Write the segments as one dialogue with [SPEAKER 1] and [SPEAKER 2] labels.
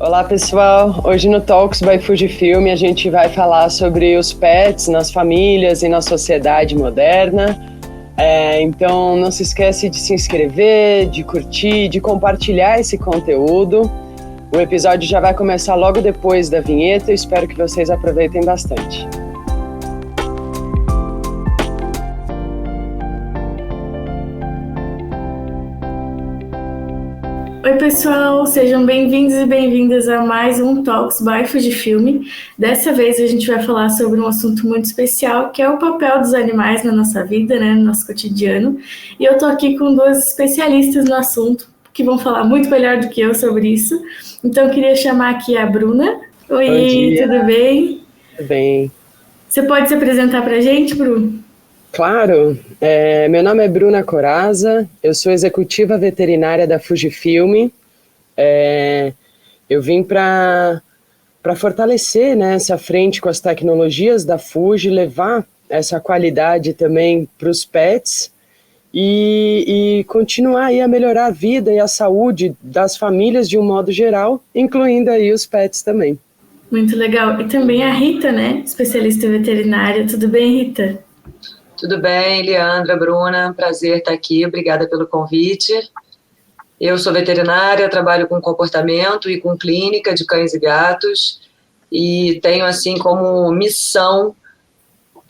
[SPEAKER 1] Olá pessoal, hoje no Talks by Fujifilm a gente vai falar sobre os pets nas famílias e na sociedade moderna. Então não se esquece de se inscrever, de curtir, de compartilhar esse conteúdo. O episódio já vai começar logo depois da vinheta, eu espero que vocês aproveitem bastante.
[SPEAKER 2] Oi pessoal, sejam bem-vindos e bem-vindas a mais um Talks by Fujifilm. Dessa vez a gente vai falar sobre um assunto muito especial, que é o papel dos animais na nossa vida, né, no nosso cotidiano. E eu tô aqui com duas especialistas no assunto, que vão falar muito melhor do que eu sobre isso. Então eu queria chamar aqui a Bruna. Oi, tudo bem?
[SPEAKER 1] Tudo bem.
[SPEAKER 2] Você pode se apresentar pra gente, Bru?
[SPEAKER 1] Claro, meu nome é Bruna Coraza, eu sou executiva veterinária da Fujifilm. Eu vim para fortalecer, né, essa frente com as tecnologias da Fuji, levar essa qualidade também para os pets e continuar aí a melhorar a vida e a saúde das famílias de um modo geral, incluindo aí os pets também.
[SPEAKER 2] Muito legal. E também a Rita, né, especialista veterinária. Tudo bem, Rita?
[SPEAKER 3] Tudo bem, Leandra, Bruna, prazer estar aqui, obrigada pelo convite. Eu sou veterinária, trabalho com comportamento e com clínica de cães e gatos e tenho assim como missão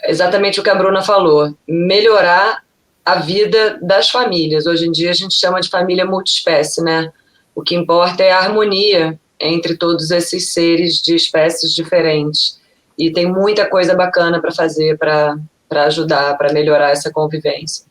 [SPEAKER 3] exatamente o que a Bruna falou, melhorar a vida das famílias. Hoje em dia a gente chama de família multiespécie, né? O que importa é a harmonia entre todos esses seres de espécies diferentes e tem muita coisa bacana para fazer para ajudar, para melhorar essa convivência.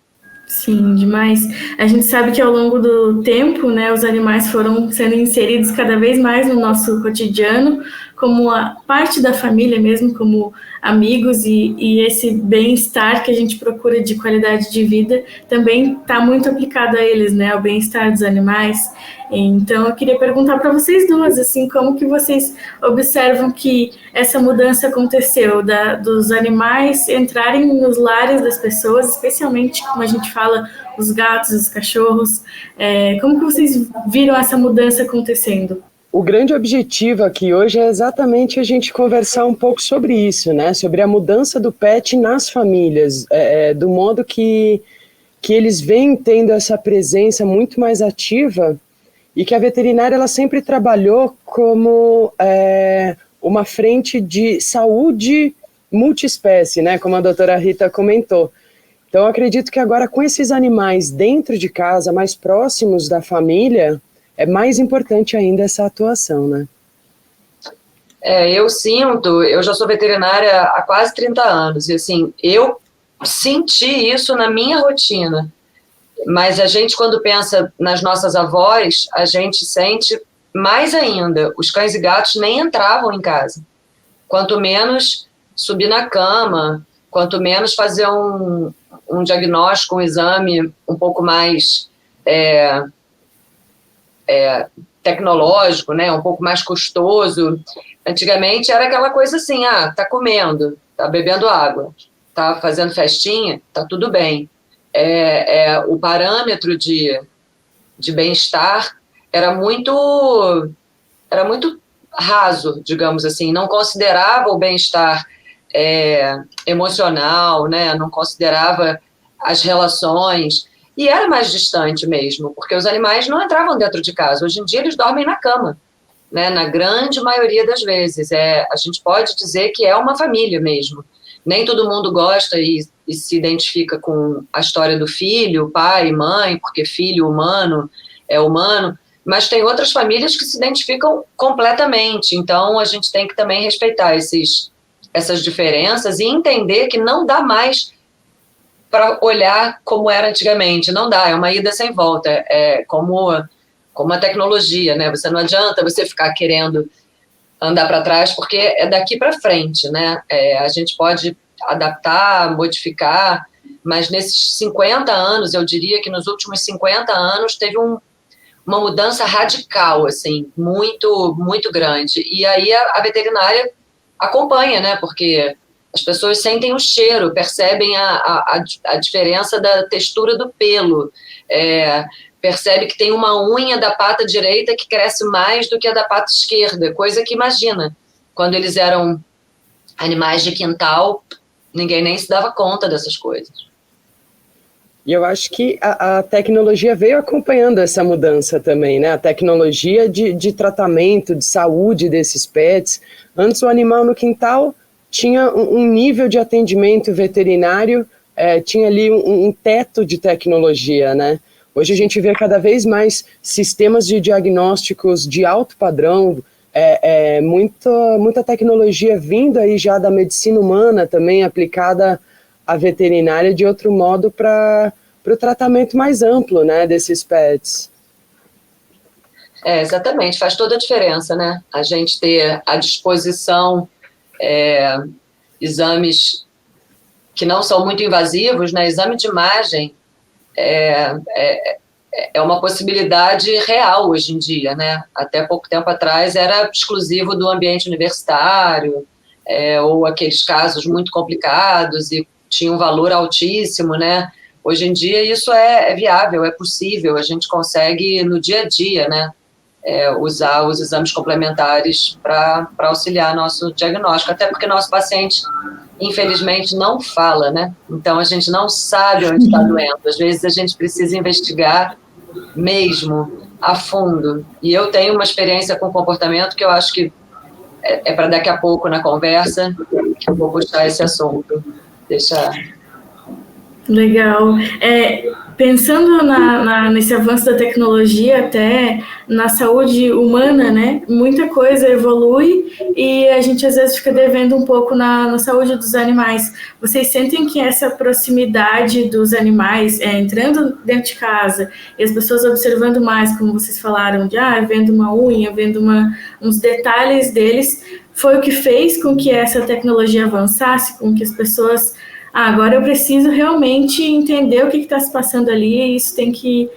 [SPEAKER 2] Sim, demais. A gente sabe que ao longo do tempo, né, os animais foram sendo inseridos cada vez mais no nosso cotidiano, como a parte da família mesmo, como amigos, e esse bem-estar que a gente procura de qualidade de vida também está muito aplicado a eles, né, ao bem-estar dos animais. Então, eu queria perguntar para vocês duas, assim, como que vocês observam que essa mudança aconteceu, dos animais entrarem nos lares das pessoas, especialmente, como a gente fala, os gatos, os cachorros. Como que vocês viram essa mudança acontecendo?
[SPEAKER 1] O grande objetivo aqui hoje é exatamente a gente conversar um pouco sobre isso, né? Sobre a mudança do pet nas famílias, do modo que eles vêm tendo essa presença muito mais ativa e que a veterinária ela sempre trabalhou como uma frente de saúde multiespécie, né? Como a doutora Rita comentou. Então, eu acredito que agora com esses animais dentro de casa, mais próximos da família, é mais importante ainda essa atuação, né?
[SPEAKER 3] Eu já sou veterinária há quase 30 anos, e assim, eu senti isso na minha rotina, mas a gente, quando pensa nas nossas avós, a gente sente mais ainda. Os cães e gatos nem entravam em casa, quanto menos subir na cama, quanto menos fazer um diagnóstico, um exame um pouco mais tecnológico, né, um pouco mais custoso. Antigamente era aquela coisa assim, tá comendo, tá bebendo água, tá fazendo festinha, tá tudo bem. O parâmetro de bem-estar era muito raso, digamos assim, não considerava o bem-estar emocional, né, não considerava as relações, e era mais distante mesmo, porque os animais não entravam dentro de casa. Hoje em dia eles dormem na cama, né, na grande maioria das vezes. A gente pode dizer que é uma família mesmo. Nem todo mundo gosta e se identifica com a história do filho, pai, mãe, porque filho humano é humano, mas tem outras famílias que se identificam completamente. Então a gente tem que também respeitar essas diferenças e entender que não dá mais para olhar como era antigamente. Não dá, é uma ida sem volta. É como a tecnologia, né? Você não adianta você ficar querendo andar para trás, porque é daqui para frente, né? A gente pode adaptar, modificar, mas nesses 50 anos, eu diria que nos últimos 50 anos teve uma mudança radical, assim, muito, muito grande. E aí a veterinária acompanha, né? Porque as pessoas sentem o cheiro, percebem a diferença da textura do pelo, percebe que tem uma unha da pata direita que cresce mais do que a da pata esquerda, coisa que imagina, quando eles eram animais de quintal, ninguém nem se dava conta dessas coisas.
[SPEAKER 1] E eu acho que a tecnologia veio acompanhando essa mudança também, né? A tecnologia de tratamento, de saúde desses pets. Antes o animal no quintal tinha um nível de atendimento veterinário, tinha ali um teto de tecnologia, né? Hoje a gente vê cada vez mais sistemas de diagnósticos de alto padrão, muita tecnologia vindo aí já da medicina humana também aplicada à veterinária de outro modo para o tratamento mais amplo, né, desses pets.
[SPEAKER 3] Exatamente, faz toda a diferença, né? A gente ter à disposição exames que não são muito invasivos, né? Exame de imagem é uma possibilidade real hoje em dia, né? Até pouco tempo atrás era exclusivo do ambiente universitário, ou aqueles casos muito complicados e tinha um valor altíssimo, né? Hoje em dia isso é viável, é possível, a gente consegue no dia a dia, né? Usar os exames complementares para auxiliar nosso diagnóstico, até porque nosso paciente, infelizmente, não fala, né? Então a gente não sabe onde está doendo. Às vezes a gente precisa investigar mesmo a fundo. E eu tenho uma experiência com comportamento que eu acho que é para daqui a pouco na conversa que eu vou puxar esse assunto.
[SPEAKER 2] Legal. Pensando nesse avanço da tecnologia até na saúde humana, né? Muita coisa evolui e a gente às vezes fica devendo um pouco na saúde dos animais. Vocês sentem que essa proximidade dos animais, entrando dentro de casa e as pessoas observando mais, como vocês falaram, vendo uma unha, vendo uns detalhes deles, foi o que fez com que essa tecnologia avançasse, com que as pessoas... agora eu preciso realmente entender o que está se passando ali e isso tem que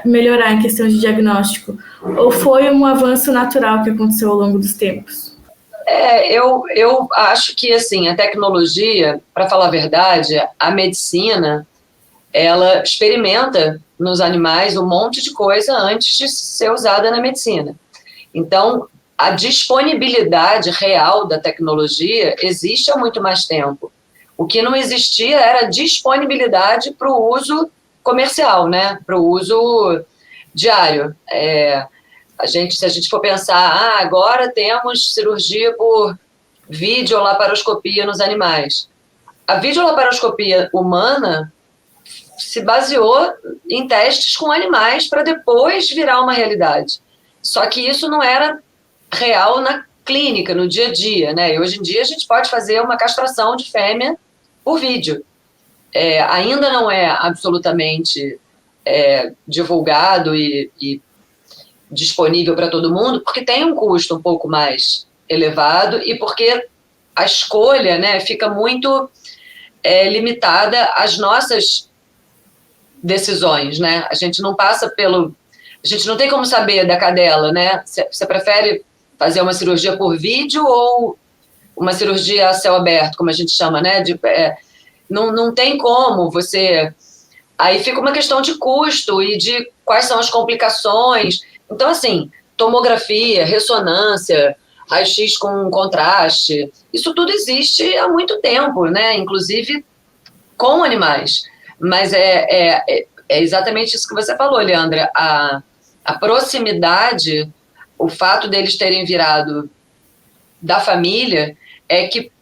[SPEAKER 2] melhorar em questão de diagnóstico. Ou foi um avanço natural que aconteceu ao longo dos tempos?
[SPEAKER 3] Eu acho que, assim, a tecnologia, para falar a verdade, a medicina, ela experimenta nos animais um monte de coisa antes de ser usada na medicina. Então, a disponibilidade real da tecnologia existe há muito mais tempo. O que não existia era disponibilidade para o uso comercial, né? Para o uso diário. Se a gente for pensar, agora temos cirurgia por videolaparoscopia nos animais. A videolaparoscopia humana se baseou em testes com animais para depois virar uma realidade. Só que isso não era real na clínica, no dia a dia, né? E hoje em dia a gente pode fazer uma castração de fêmea por vídeo. Ainda não é absolutamente divulgado e disponível para todo mundo, porque tem um custo um pouco mais elevado e porque a escolha, né, fica muito limitada às nossas decisões, né? A gente não passa a gente não tem como saber da cadela, né? Você prefere fazer uma cirurgia por vídeo ou uma cirurgia a céu aberto, como a gente chama, né? Não tem como você... Aí fica uma questão de custo e de quais são as complicações. Então, assim, tomografia, ressonância, raio-x com contraste, isso tudo existe há muito tempo, né? Inclusive com animais. Mas é exatamente isso que você falou, Leandra. A proximidade, o fato deles terem virado da família, é que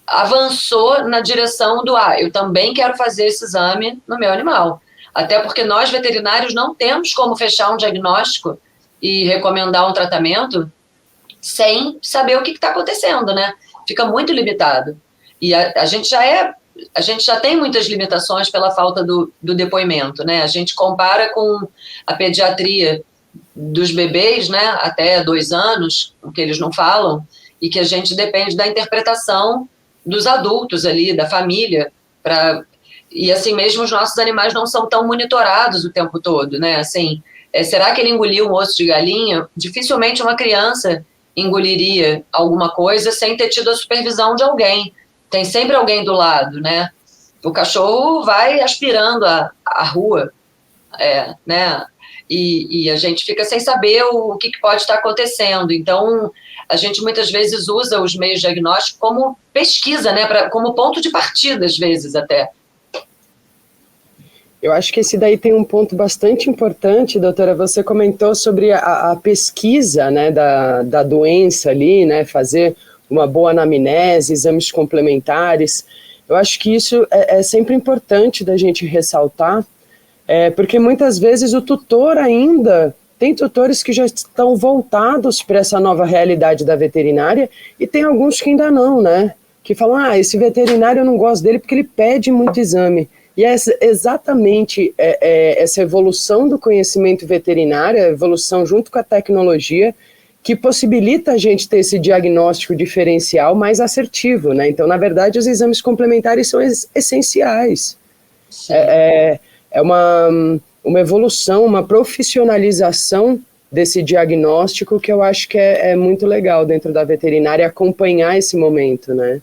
[SPEAKER 3] avançou na direção do eu também quero fazer esse exame no meu animal. Até porque nós, veterinários, não temos como fechar um diagnóstico e recomendar um tratamento sem saber o que está acontecendo, né? Fica muito limitado. E a gente já tem muitas limitações pela falta do depoimento, né? A gente compara com a pediatria dos bebês, né? Até 2 anos, o que eles não falam, e que a gente depende da interpretação dos adultos ali, da família, e assim mesmo os nossos animais não são tão monitorados o tempo todo, né? Assim, será que ele engoliu um osso de galinha? Dificilmente uma criança engoliria alguma coisa sem ter tido a supervisão de alguém. Tem sempre alguém do lado, né? O cachorro vai aspirando a rua, né? e a gente fica sem saber o que pode estar acontecendo. Então, a gente muitas vezes usa os meios diagnósticos como pesquisa, né, como ponto de partida, às vezes até.
[SPEAKER 1] Eu acho que esse daí tem um ponto bastante importante, doutora. Você comentou sobre a pesquisa, né, da doença ali, né, fazer uma boa anamnese, exames complementares. Eu acho que isso é sempre importante da gente ressaltar, porque muitas vezes o tutor ainda, tem tutores que já estão voltados para essa nova realidade da veterinária e tem alguns que ainda não, né? Que falam, esse veterinário eu não gosto dele porque ele pede muito exame. E é exatamente essa evolução do conhecimento veterinário, a evolução junto com a tecnologia, que possibilita a gente ter esse diagnóstico diferencial mais assertivo, né? Então, na verdade, os exames complementares são essenciais. É uma evolução, uma profissionalização desse diagnóstico que eu acho que é muito legal dentro da veterinária acompanhar esse momento, né?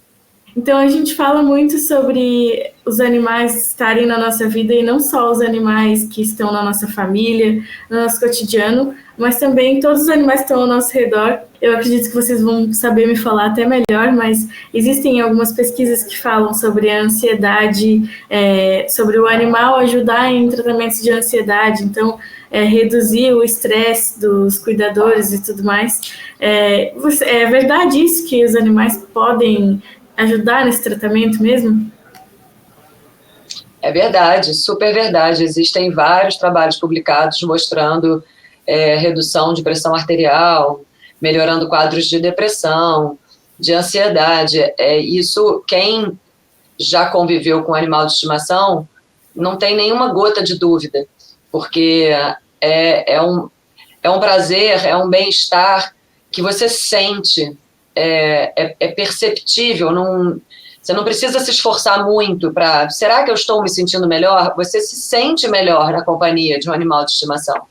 [SPEAKER 2] Então, a gente fala muito sobre os animais estarem na nossa vida, e não só os animais que estão na nossa família, no nosso cotidiano, mas também todos os animais que estão ao nosso redor. Eu acredito que vocês vão saber me falar até melhor, mas existem algumas pesquisas que falam sobre a ansiedade, sobre o animal ajudar em tratamentos de ansiedade, então reduzir o estresse dos cuidadores e tudo mais. É verdade isso, que os animais podem ajudar nesse tratamento mesmo?
[SPEAKER 3] É verdade, super verdade. Existem vários trabalhos publicados mostrando redução de pressão arterial, melhorando quadros de depressão, de ansiedade. Isso, quem já conviveu com animal de estimação, não tem nenhuma gota de dúvida, porque é um prazer, é um bem-estar que você sente, é perceptível, você não precisa se esforçar muito para... Será que eu estou me sentindo melhor? Você se sente melhor na companhia de um animal de estimação.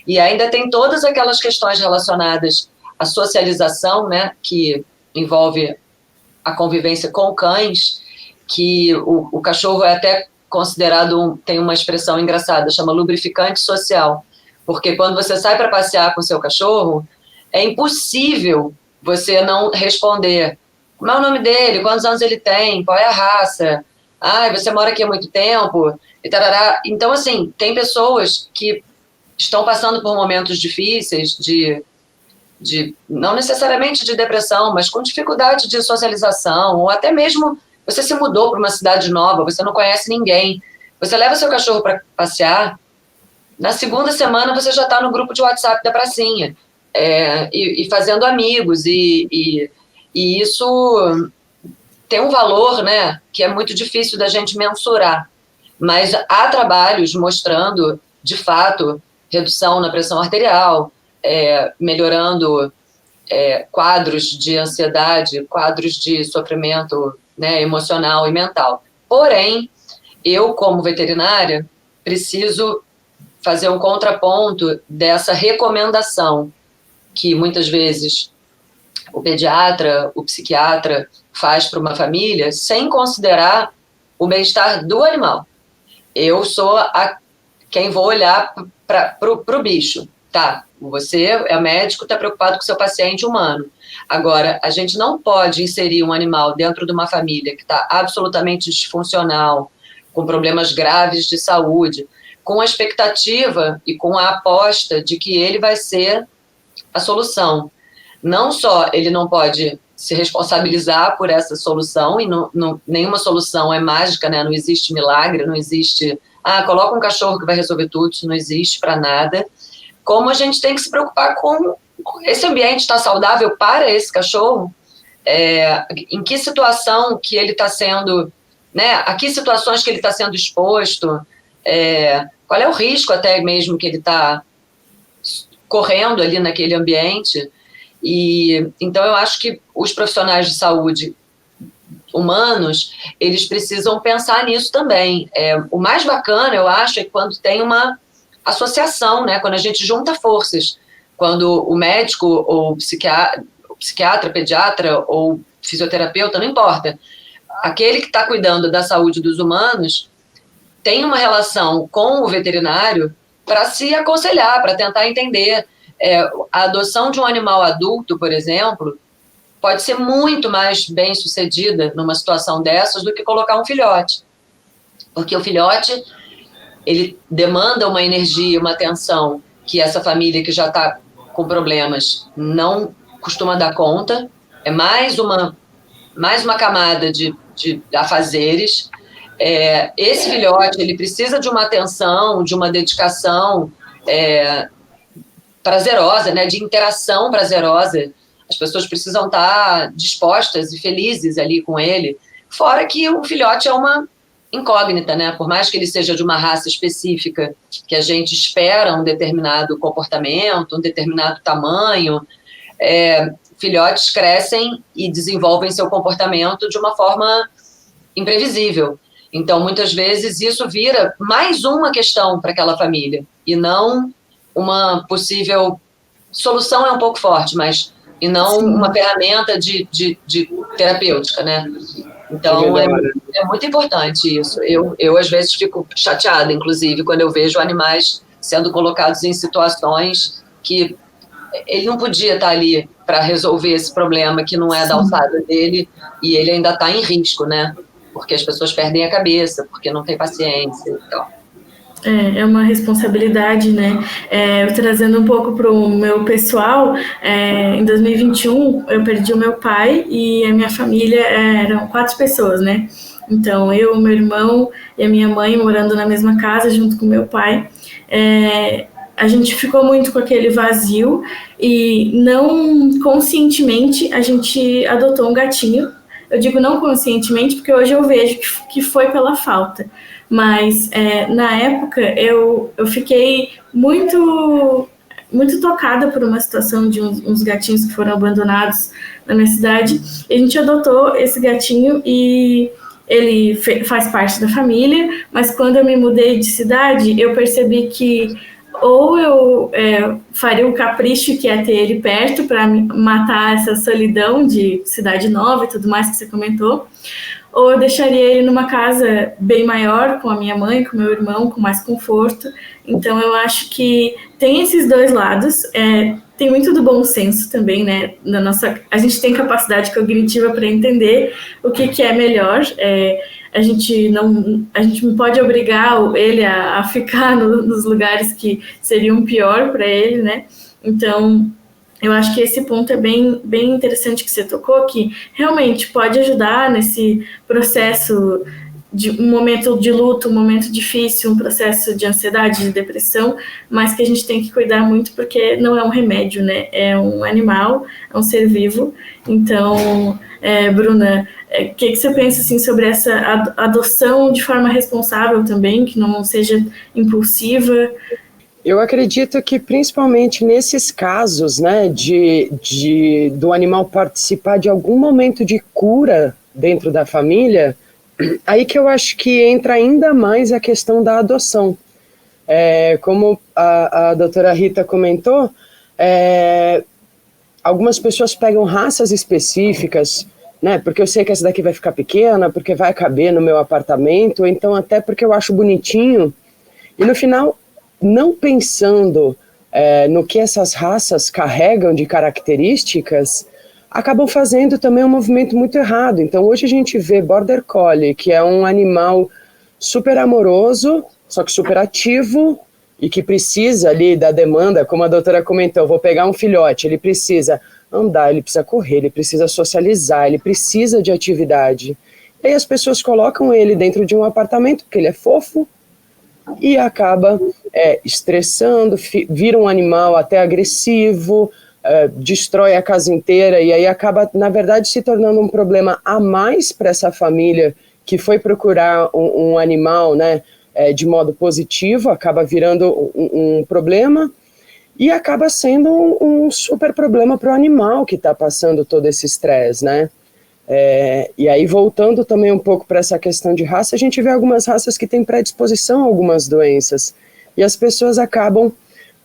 [SPEAKER 3] E ainda tem todas aquelas questões relacionadas à socialização, né, que envolve a convivência com cães, que o cachorro é até considerado, tem uma expressão engraçada, chama lubrificante social, porque quando você sai para passear com o seu cachorro, é impossível você não responder: como é o nome dele, quantos anos ele tem, qual é a raça, você mora aqui há muito tempo, e tarará. Então, assim, tem pessoas que estão passando por momentos difíceis, não necessariamente de depressão, mas com dificuldade de socialização, ou até mesmo você se mudou para uma cidade nova, você não conhece ninguém, você leva seu cachorro para passear, na segunda semana você já está no grupo de WhatsApp da pracinha, e fazendo amigos, e isso tem um valor, né, que é muito difícil da gente mensurar, mas há trabalhos mostrando, de fato, redução na pressão arterial, melhorando quadros de ansiedade, quadros de sofrimento, né, emocional e mental. Porém, eu, como veterinária, preciso fazer um contraponto dessa recomendação que muitas vezes o pediatra, o psiquiatra faz para uma família sem considerar o bem-estar do animal. Eu sou quem vou olhar para o bicho. Tá, você é médico, está preocupado com o seu paciente humano. Agora, a gente não pode inserir um animal dentro de uma família que está absolutamente disfuncional, com problemas graves de saúde, com a expectativa e com a aposta de que ele vai ser a solução. Não só ele não pode se responsabilizar por essa solução, e nenhuma solução é mágica, né? Não existe milagre, não existe, coloca um cachorro que vai resolver tudo, isso não existe para nada. Como a gente tem que se preocupar com esse ambiente está saudável para esse cachorro, em que situação que ele está sendo, né? A que situações que ele está sendo exposto, qual é o risco até mesmo que ele está correndo ali naquele ambiente. E então eu acho que os profissionais de saúde humanos, eles precisam pensar nisso também. O mais bacana, eu acho, é quando tem uma associação, né? Quando a gente junta forças, quando o médico ou o psiquiatra, pediatra ou fisioterapeuta, não importa, aquele que está cuidando da saúde dos humanos tem uma relação com o veterinário para se aconselhar, para tentar entender. A adoção de um animal adulto, por exemplo, pode ser muito mais bem sucedida numa situação dessas do que colocar um filhote. Porque o filhote, ele demanda uma energia, uma atenção que essa família que já está com problemas não costuma dar conta. É mais uma camada de afazeres. Esse filhote, ele precisa de uma atenção, de uma dedicação prazerosa, né, de interação prazerosa. As pessoas precisam estar dispostas e felizes ali com ele. Fora que o filhote é uma incógnita, né? Por mais que ele seja de uma raça específica, que a gente espera um determinado comportamento, um determinado tamanho, filhotes crescem e desenvolvem seu comportamento de uma forma imprevisível. Então, muitas vezes, isso vira mais uma questão para aquela família, e não uma possível solução, é um pouco forte, mas e não Sim. uma ferramenta de terapêutica, né? Então, é muito importante isso. Eu, às vezes, fico chateada, inclusive, quando eu vejo animais sendo colocados em situações que ele não podia estar ali para resolver esse problema que não é da alçada dele, e ele ainda está em risco, né? Porque as pessoas perdem a cabeça, porque não tem paciência e tal.
[SPEAKER 2] É uma responsabilidade, né? Trazendo um pouco para o meu pessoal, em 2021 eu perdi o meu pai e a minha família eram 4 pessoas, né? Então, eu, meu irmão e a minha mãe morando na mesma casa junto com meu pai. A gente ficou muito com aquele vazio e não conscientemente a gente adotou um gatinho. Eu digo não conscientemente porque hoje eu vejo que foi pela falta. Mas na época eu fiquei muito tocada por uma situação de uns gatinhos que foram abandonados na minha cidade. E a gente adotou esse gatinho e ele faz parte da família, mas quando eu me mudei de cidade, eu percebi que ou eu faria o capricho que é ter ele perto para matar essa solidão de cidade nova e tudo mais que você comentou, ou eu deixaria ele numa casa bem maior, com a minha mãe, com meu irmão, com mais conforto. Então, eu acho que tem esses dois lados. Tem muito do bom senso também, né? A gente tem capacidade cognitiva para entender o que é melhor. A gente não pode obrigar ele a ficar nos lugares que seriam pior para ele, né? Então, eu acho que esse ponto é bem interessante que você tocou, que realmente pode ajudar nesse processo de um momento de luto, um momento difícil, um processo de ansiedade, de depressão, mas que a gente tem que cuidar muito porque não é um remédio, né? É um animal, é um ser vivo. Então, Bruna, o que você pensa assim, sobre essa adoção de forma responsável também, que não seja impulsiva?
[SPEAKER 1] Eu acredito que principalmente nesses casos, né, do animal participar de algum momento de cura dentro da família, aí que eu acho que entra ainda mais a questão da adoção. Como a doutora Rita comentou, algumas pessoas pegam raças específicas, né, porque eu sei que essa daqui vai ficar pequena, porque vai caber no meu apartamento, ou então até porque eu acho bonitinho, e no final, não pensando no que essas raças carregam de características, acabam fazendo também um movimento muito errado. Então, hoje a gente vê Border Collie, que é um animal super amoroso, só que super ativo, e que precisa ali da demanda, como a doutora comentou, vou pegar um filhote, ele precisa andar, ele precisa correr, ele precisa socializar, ele precisa de atividade. E aí as pessoas colocam ele dentro de um apartamento, porque ele é fofo, e acaba estressando, vira um animal até agressivo, destrói a casa inteira, e aí acaba, na verdade, se tornando um problema a mais para essa família que foi procurar um animal, né, de modo positivo, acaba virando um problema, e acaba sendo um super problema para o animal que está passando todo esse estresse, né? E aí, voltando também um pouco para essa questão de raça, a gente vê algumas raças que têm predisposição a algumas doenças, e as pessoas acabam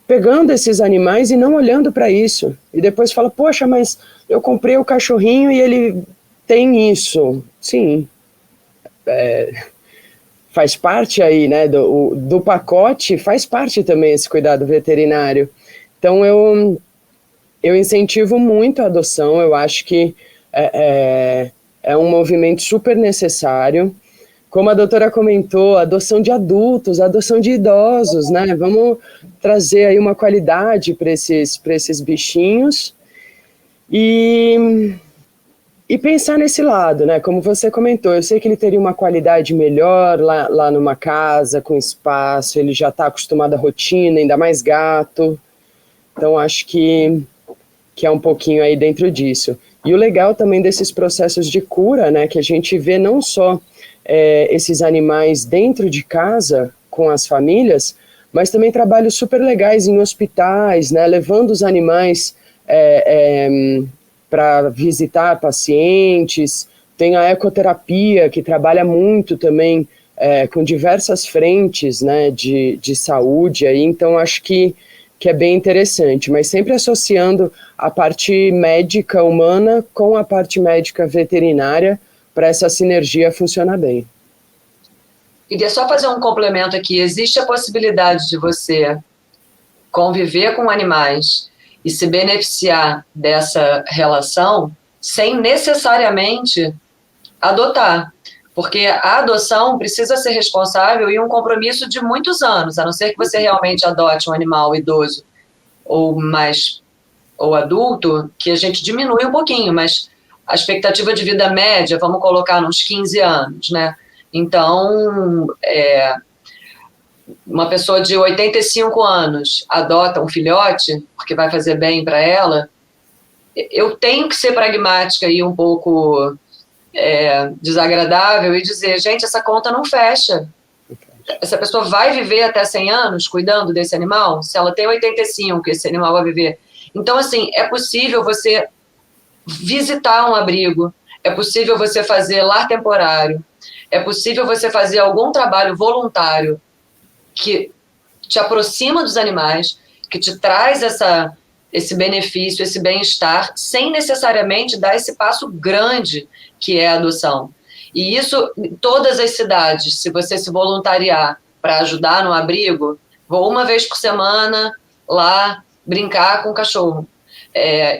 [SPEAKER 1] pegando esses animais e não olhando para isso, e depois fala, poxa, mas eu comprei o cachorrinho e ele tem isso. Sim, faz parte aí, né, do pacote, faz parte também esse cuidado veterinário. Então, eu incentivo muito a adoção, eu acho que é um movimento super necessário. Como a doutora comentou, adoção de adultos, adoção de idosos, né? Vamos trazer aí uma qualidade para esses bichinhos e pensar nesse lado, né? Como você comentou, eu sei que ele teria uma qualidade melhor lá numa casa, com espaço, ele já está acostumado à rotina, ainda mais gato. Então, acho que é um pouquinho aí dentro disso. E o legal também desses processos de cura, né? Que a gente vê não só esses animais dentro de casa, com as famílias, mas também trabalhos super legais em hospitais, né? Levando os animais para visitar pacientes. Tem a ecoterapia, que trabalha muito também com diversas frentes, né, de saúde. Aí, então, acho que é bem interessante, mas sempre associando a parte médica humana com a parte médica veterinária para essa sinergia funcionar bem.
[SPEAKER 3] Queria só fazer um complemento aqui. Existe a possibilidade de você conviver com animais e se beneficiar dessa relação sem necessariamente adotar, porque a adoção precisa ser responsável e um compromisso de muitos anos, a não ser que você realmente adote um animal idoso ou adulto, que a gente diminui um pouquinho, mas a expectativa de vida média, vamos colocar nos 15 anos, né? Então, uma pessoa de 85 anos adota um filhote, porque vai fazer bem para ela, eu tenho que ser pragmática e um pouco desagradável e dizer, gente, essa conta não fecha. Essa pessoa vai viver até 100 anos cuidando desse animal? Se ela tem 85, esse animal vai viver. Então, assim, é possível você visitar um abrigo, é possível você fazer lar temporário, é possível você fazer algum trabalho voluntário que te aproxima dos animais, que te traz esse benefício, esse bem-estar, sem necessariamente dar esse passo grande que é a adoção. E isso, em todas as cidades, se você se voluntariar para ajudar no abrigo, vou uma vez por semana lá brincar com o cachorro.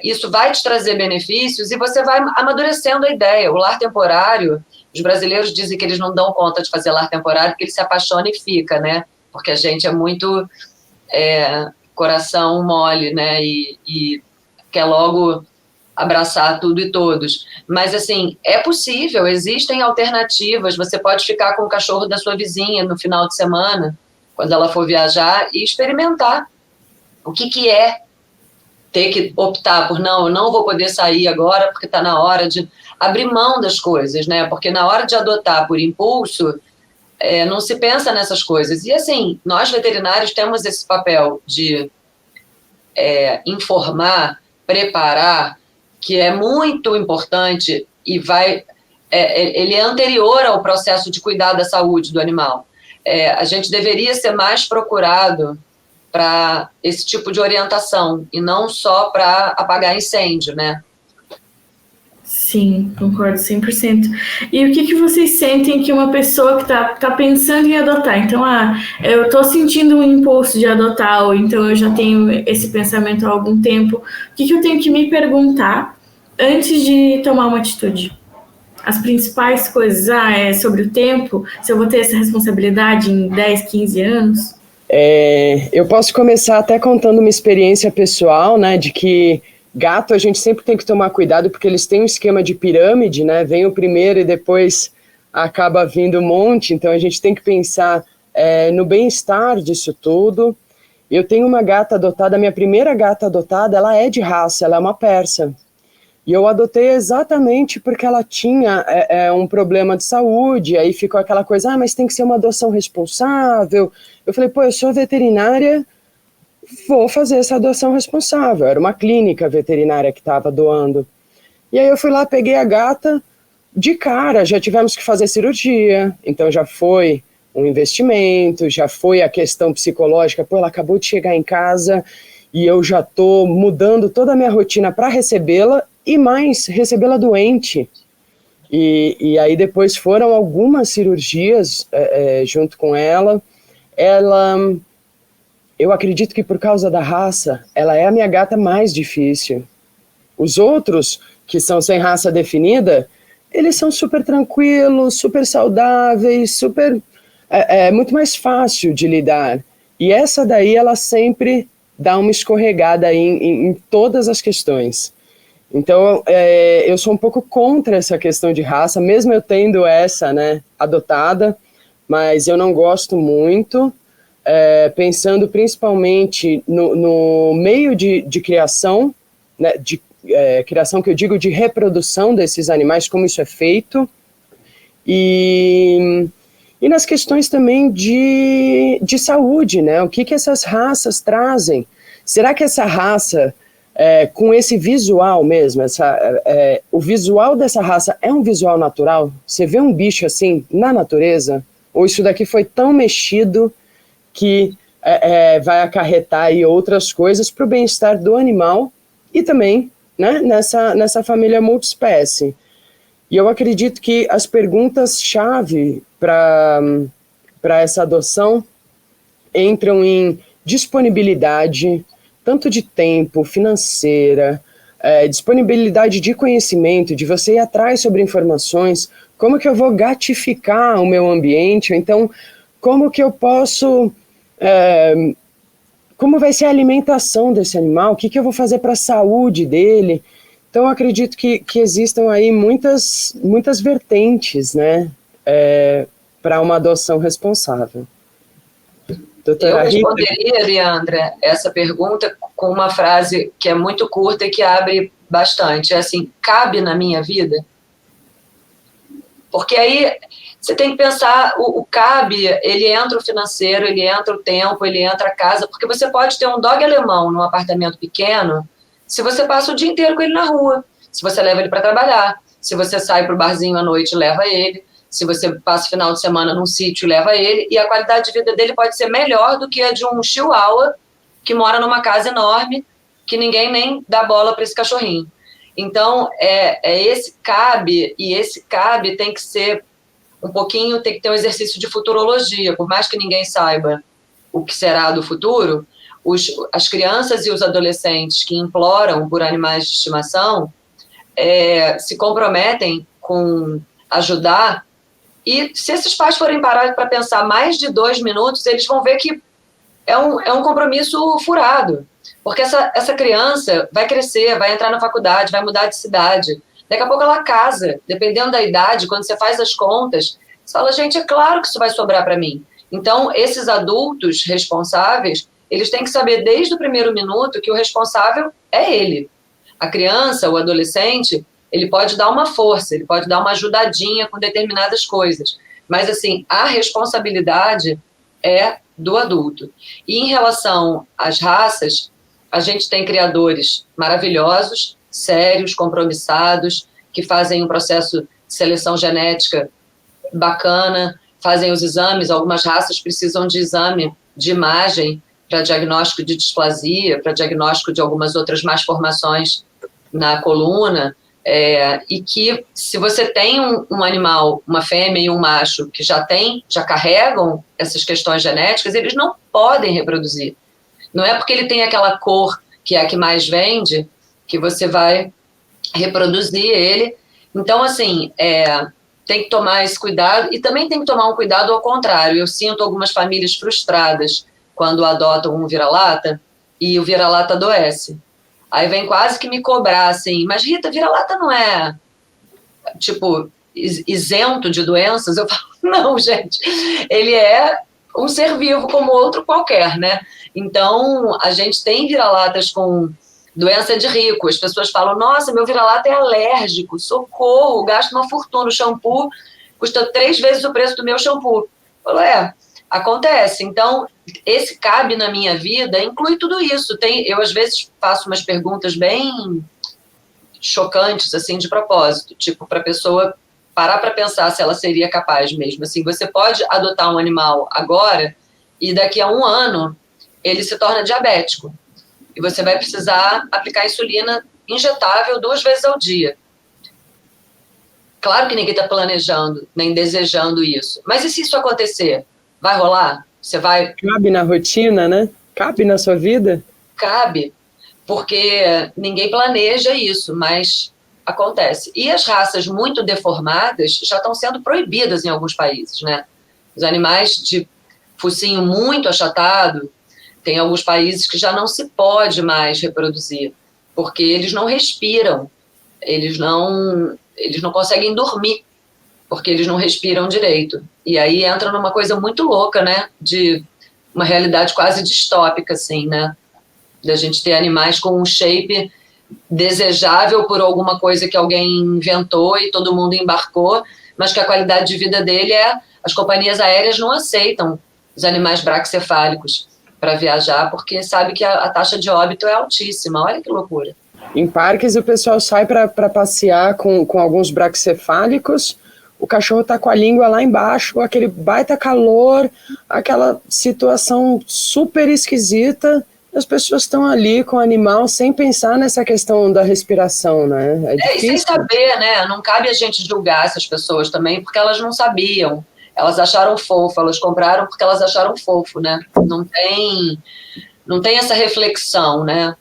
[SPEAKER 3] Isso vai te trazer benefícios e você vai amadurecendo a ideia. O lar temporário, os brasileiros dizem que eles não dão conta de fazer lar temporário porque ele se apaixona e fica, né? Porque a gente é muito coração mole, né? E quer logo abraçar tudo e todos. Mas, assim, é possível, existem alternativas. Você pode ficar com o cachorro da sua vizinha no final de semana, quando ela for viajar, e experimentar o que é ter que optar por, não, eu não vou poder sair agora porque está na hora de abrir mão das coisas, né? Porque na hora de adotar por impulso, não se pensa nessas coisas. E, assim, nós veterinários temos esse papel de informar, preparar, que é muito importante e ele é anterior ao processo de cuidar da saúde do animal. A gente deveria ser mais procurado para esse tipo de orientação e não só para apagar incêndio, né?
[SPEAKER 2] Sim, concordo 100%. E o que vocês sentem que uma pessoa que tá pensando em adotar? Então, eu estou sentindo um impulso de adotar, ou então eu já tenho esse pensamento há algum tempo. O que eu tenho que me perguntar antes de tomar uma atitude? As principais coisas, é sobre o tempo, se eu vou ter essa responsabilidade em 10, 15 anos?
[SPEAKER 1] Eu posso começar até contando uma experiência pessoal, né, de que gato a gente sempre tem que tomar cuidado porque eles têm um esquema de pirâmide, né, vem o primeiro e depois acaba vindo um monte, então a gente tem que pensar no bem-estar disso tudo. Eu tenho uma gata adotada, minha primeira gata adotada, ela é de raça, ela é uma persa. E eu adotei exatamente porque ela tinha um problema de saúde, aí ficou aquela coisa, mas tem que ser uma adoção responsável. Eu falei, eu sou veterinária, vou fazer essa adoção responsável. Era uma clínica veterinária que estava doando. E aí eu fui lá, peguei a gata, de cara, já tivemos que fazer cirurgia, então já foi um investimento, já foi a questão psicológica, ela acabou de chegar em casa e eu já estou mudando toda a minha rotina para recebê-la e mais, recebê-la doente. E aí depois foram algumas cirurgias junto com ela. Eu acredito que por causa da raça, ela é a minha gata mais difícil. Os outros, que são sem raça definida, eles são super tranquilos, super saudáveis, muito mais fácil de lidar. E essa daí, ela sempre dá uma escorregada aí em todas as questões. Então, eu sou um pouco contra essa questão de raça, mesmo eu tendo essa, né, adotada, mas eu não gosto muito, pensando principalmente no meio de criação, né, criação que eu digo de reprodução desses animais, como isso é feito, e nas questões também de saúde, né, o que essas raças trazem. Será que essa raça... com esse visual mesmo, o visual dessa raça é um visual natural? Você vê um bicho assim na natureza? Ou isso daqui foi tão mexido que vai acarretar aí outras coisas para o bem-estar do animal e também, né, nessa família multiespécie? E eu acredito que as perguntas-chave para essa adoção entram em disponibilidade, tanto de tempo, financeira, disponibilidade de conhecimento, de você ir atrás sobre informações, como que eu vou gatificar o meu ambiente, ou então como que eu posso, como vai ser a alimentação desse animal, o que eu vou fazer para a saúde dele. Então eu acredito que existam aí muitas vertentes, né, para uma adoção responsável.
[SPEAKER 3] Eu responderia, Leandra, essa pergunta com uma frase que é muito curta e que abre bastante. É assim, cabe na minha vida? Porque aí você tem que pensar, o cabe, ele entra o financeiro, ele entra o tempo, ele entra a casa, porque você pode ter um dog alemão num apartamento pequeno se você passa o dia inteiro com ele na rua, se você leva ele para trabalhar, se você sai para o barzinho à noite, leva ele, se você passa o final de semana num sítio, leva ele, e a qualidade de vida dele pode ser melhor do que a de um chihuahua que mora numa casa enorme, que ninguém nem dá bola para esse cachorrinho. Então, esse cabe, e esse cabe tem que ser um pouquinho, tem que ter um exercício de futurologia, por mais que ninguém saiba o que será do futuro, as crianças e os adolescentes que imploram por animais de estimação se comprometem com ajudar. E se esses pais forem parar para pensar mais de 2 minutos, eles vão ver que é um compromisso furado. Porque essa criança vai crescer, vai entrar na faculdade, vai mudar de cidade. Daqui a pouco ela casa. Dependendo da idade, quando você faz as contas, você fala, gente, é claro que isso vai sobrar para mim. Então, esses adultos responsáveis, eles têm que saber desde o primeiro minuto que o responsável é ele. A criança, o adolescente, ele pode dar uma força, ele pode dar uma ajudadinha com determinadas coisas. Mas, assim, a responsabilidade é do adulto. E em relação às raças, a gente tem criadores maravilhosos, sérios, compromissados, que fazem um processo de seleção genética bacana, fazem os exames, algumas raças precisam de exame de imagem para diagnóstico de displasia, para diagnóstico de algumas outras malformações na coluna, e que se você tem um animal, uma fêmea e um macho que já carregam essas questões genéticas, eles não podem reproduzir. Não é porque ele tem aquela cor que é a que mais vende que você vai reproduzir ele. Então, assim, tem que tomar esse cuidado e também tem que tomar um cuidado ao contrário. Eu sinto algumas famílias frustradas quando adotam um vira-lata e o vira-lata adoece. Aí vem quase que me cobrar, assim, mas Rita, vira-lata não é, tipo, isento de doenças? Eu falo, não, gente, ele é um ser vivo como outro qualquer, né? Então, a gente tem vira-latas com doença de rico. As pessoas falam, nossa, meu vira-lata é alérgico, socorro, gasto uma fortuna, o shampoo custa 3 vezes o preço do meu shampoo. Eu falo, acontece. Então, esse cabe na minha vida inclui tudo isso. Eu, às vezes, faço umas perguntas bem chocantes, assim, de propósito, tipo, para a pessoa parar para pensar se ela seria capaz mesmo. Assim, você pode adotar um animal agora e daqui a 1 ano ele se torna diabético. E você vai precisar aplicar insulina injetável 2 vezes ao dia. Claro que ninguém está planejando, nem desejando isso. Mas e se isso acontecer? Vai rolar? Você vai...
[SPEAKER 1] Cabe na rotina, né? Cabe na sua vida?
[SPEAKER 3] Cabe, porque ninguém planeja isso, mas acontece. E as raças muito deformadas já estão sendo proibidas em alguns países, né? Os animais de focinho muito achatado, tem alguns países que já não se pode mais reproduzir, porque eles não respiram, eles não conseguem dormir, porque eles não respiram direito. E aí entra numa coisa muito louca, né? De uma realidade quase distópica, assim, né? Da gente ter animais com um shape desejável por alguma coisa que alguém inventou e todo mundo embarcou, mas que a qualidade de vida dele as companhias aéreas não aceitam os animais braquicefálicos para viajar, porque sabe que a taxa de óbito é altíssima. Olha que loucura.
[SPEAKER 1] Em parques o pessoal sai para passear com alguns braquicefálicos, o cachorro está com a língua lá embaixo, aquele baita calor, aquela situação super esquisita. As pessoas estão ali com o animal sem pensar nessa questão da respiração, né?
[SPEAKER 3] E sem saber, né? Não cabe a gente julgar essas pessoas também, porque elas não sabiam. Elas acharam fofo, elas compraram porque elas acharam fofo, né? Não tem essa reflexão, né?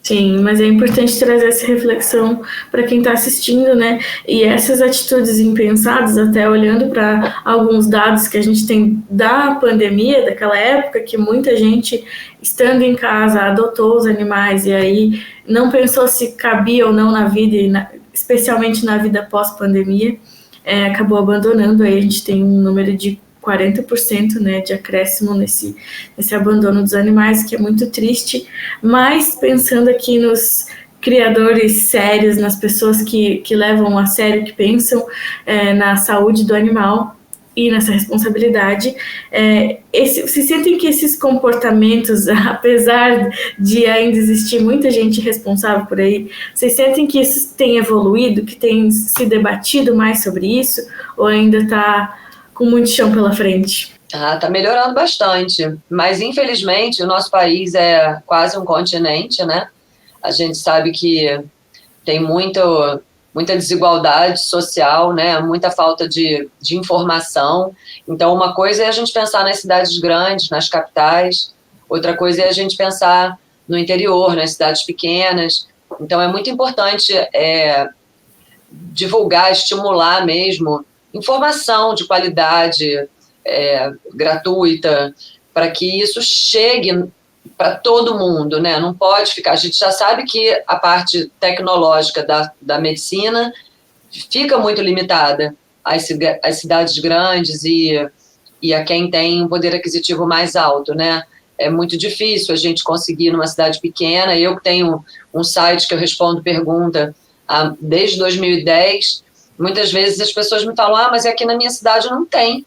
[SPEAKER 2] Sim, mas é importante trazer essa reflexão para quem está assistindo, né? E essas atitudes impensadas, até olhando para alguns dados que a gente tem da pandemia, daquela época que muita gente, estando em casa, adotou os animais e aí não pensou se cabia ou não na vida, especialmente na vida pós-pandemia, acabou abandonando. Aí a gente tem um número de 40%, né, de acréscimo nesse abandono dos animais, que é muito triste, mas pensando aqui nos criadores sérios, nas pessoas que levam a sério, que pensam na saúde do animal e nessa responsabilidade, vocês sentem que esses comportamentos, apesar de ainda existir muita gente responsável por aí, vocês sentem que isso tem evoluído, que tem se debatido mais sobre isso, ou ainda está com muito chão pela frente?
[SPEAKER 3] Tá melhorando bastante, mas infelizmente o nosso país é quase um continente, né? A gente sabe que tem muita desigualdade social, né? Muita falta de informação. Então, uma coisa é a gente pensar nas cidades grandes, nas capitais, outra coisa é a gente pensar no interior, nas cidades pequenas. Então, é muito importante divulgar, estimular mesmo informação de qualidade gratuita, para que isso chegue para todo mundo, né? Não pode ficar. A gente já sabe que a parte tecnológica da medicina fica muito limitada às cidades grandes e a quem tem um poder aquisitivo mais alto, né? É muito difícil a gente conseguir numa cidade pequena. Eu que tenho um site que eu respondo pergunta desde 2010, muitas vezes as pessoas me falam, mas aqui na minha cidade não tem.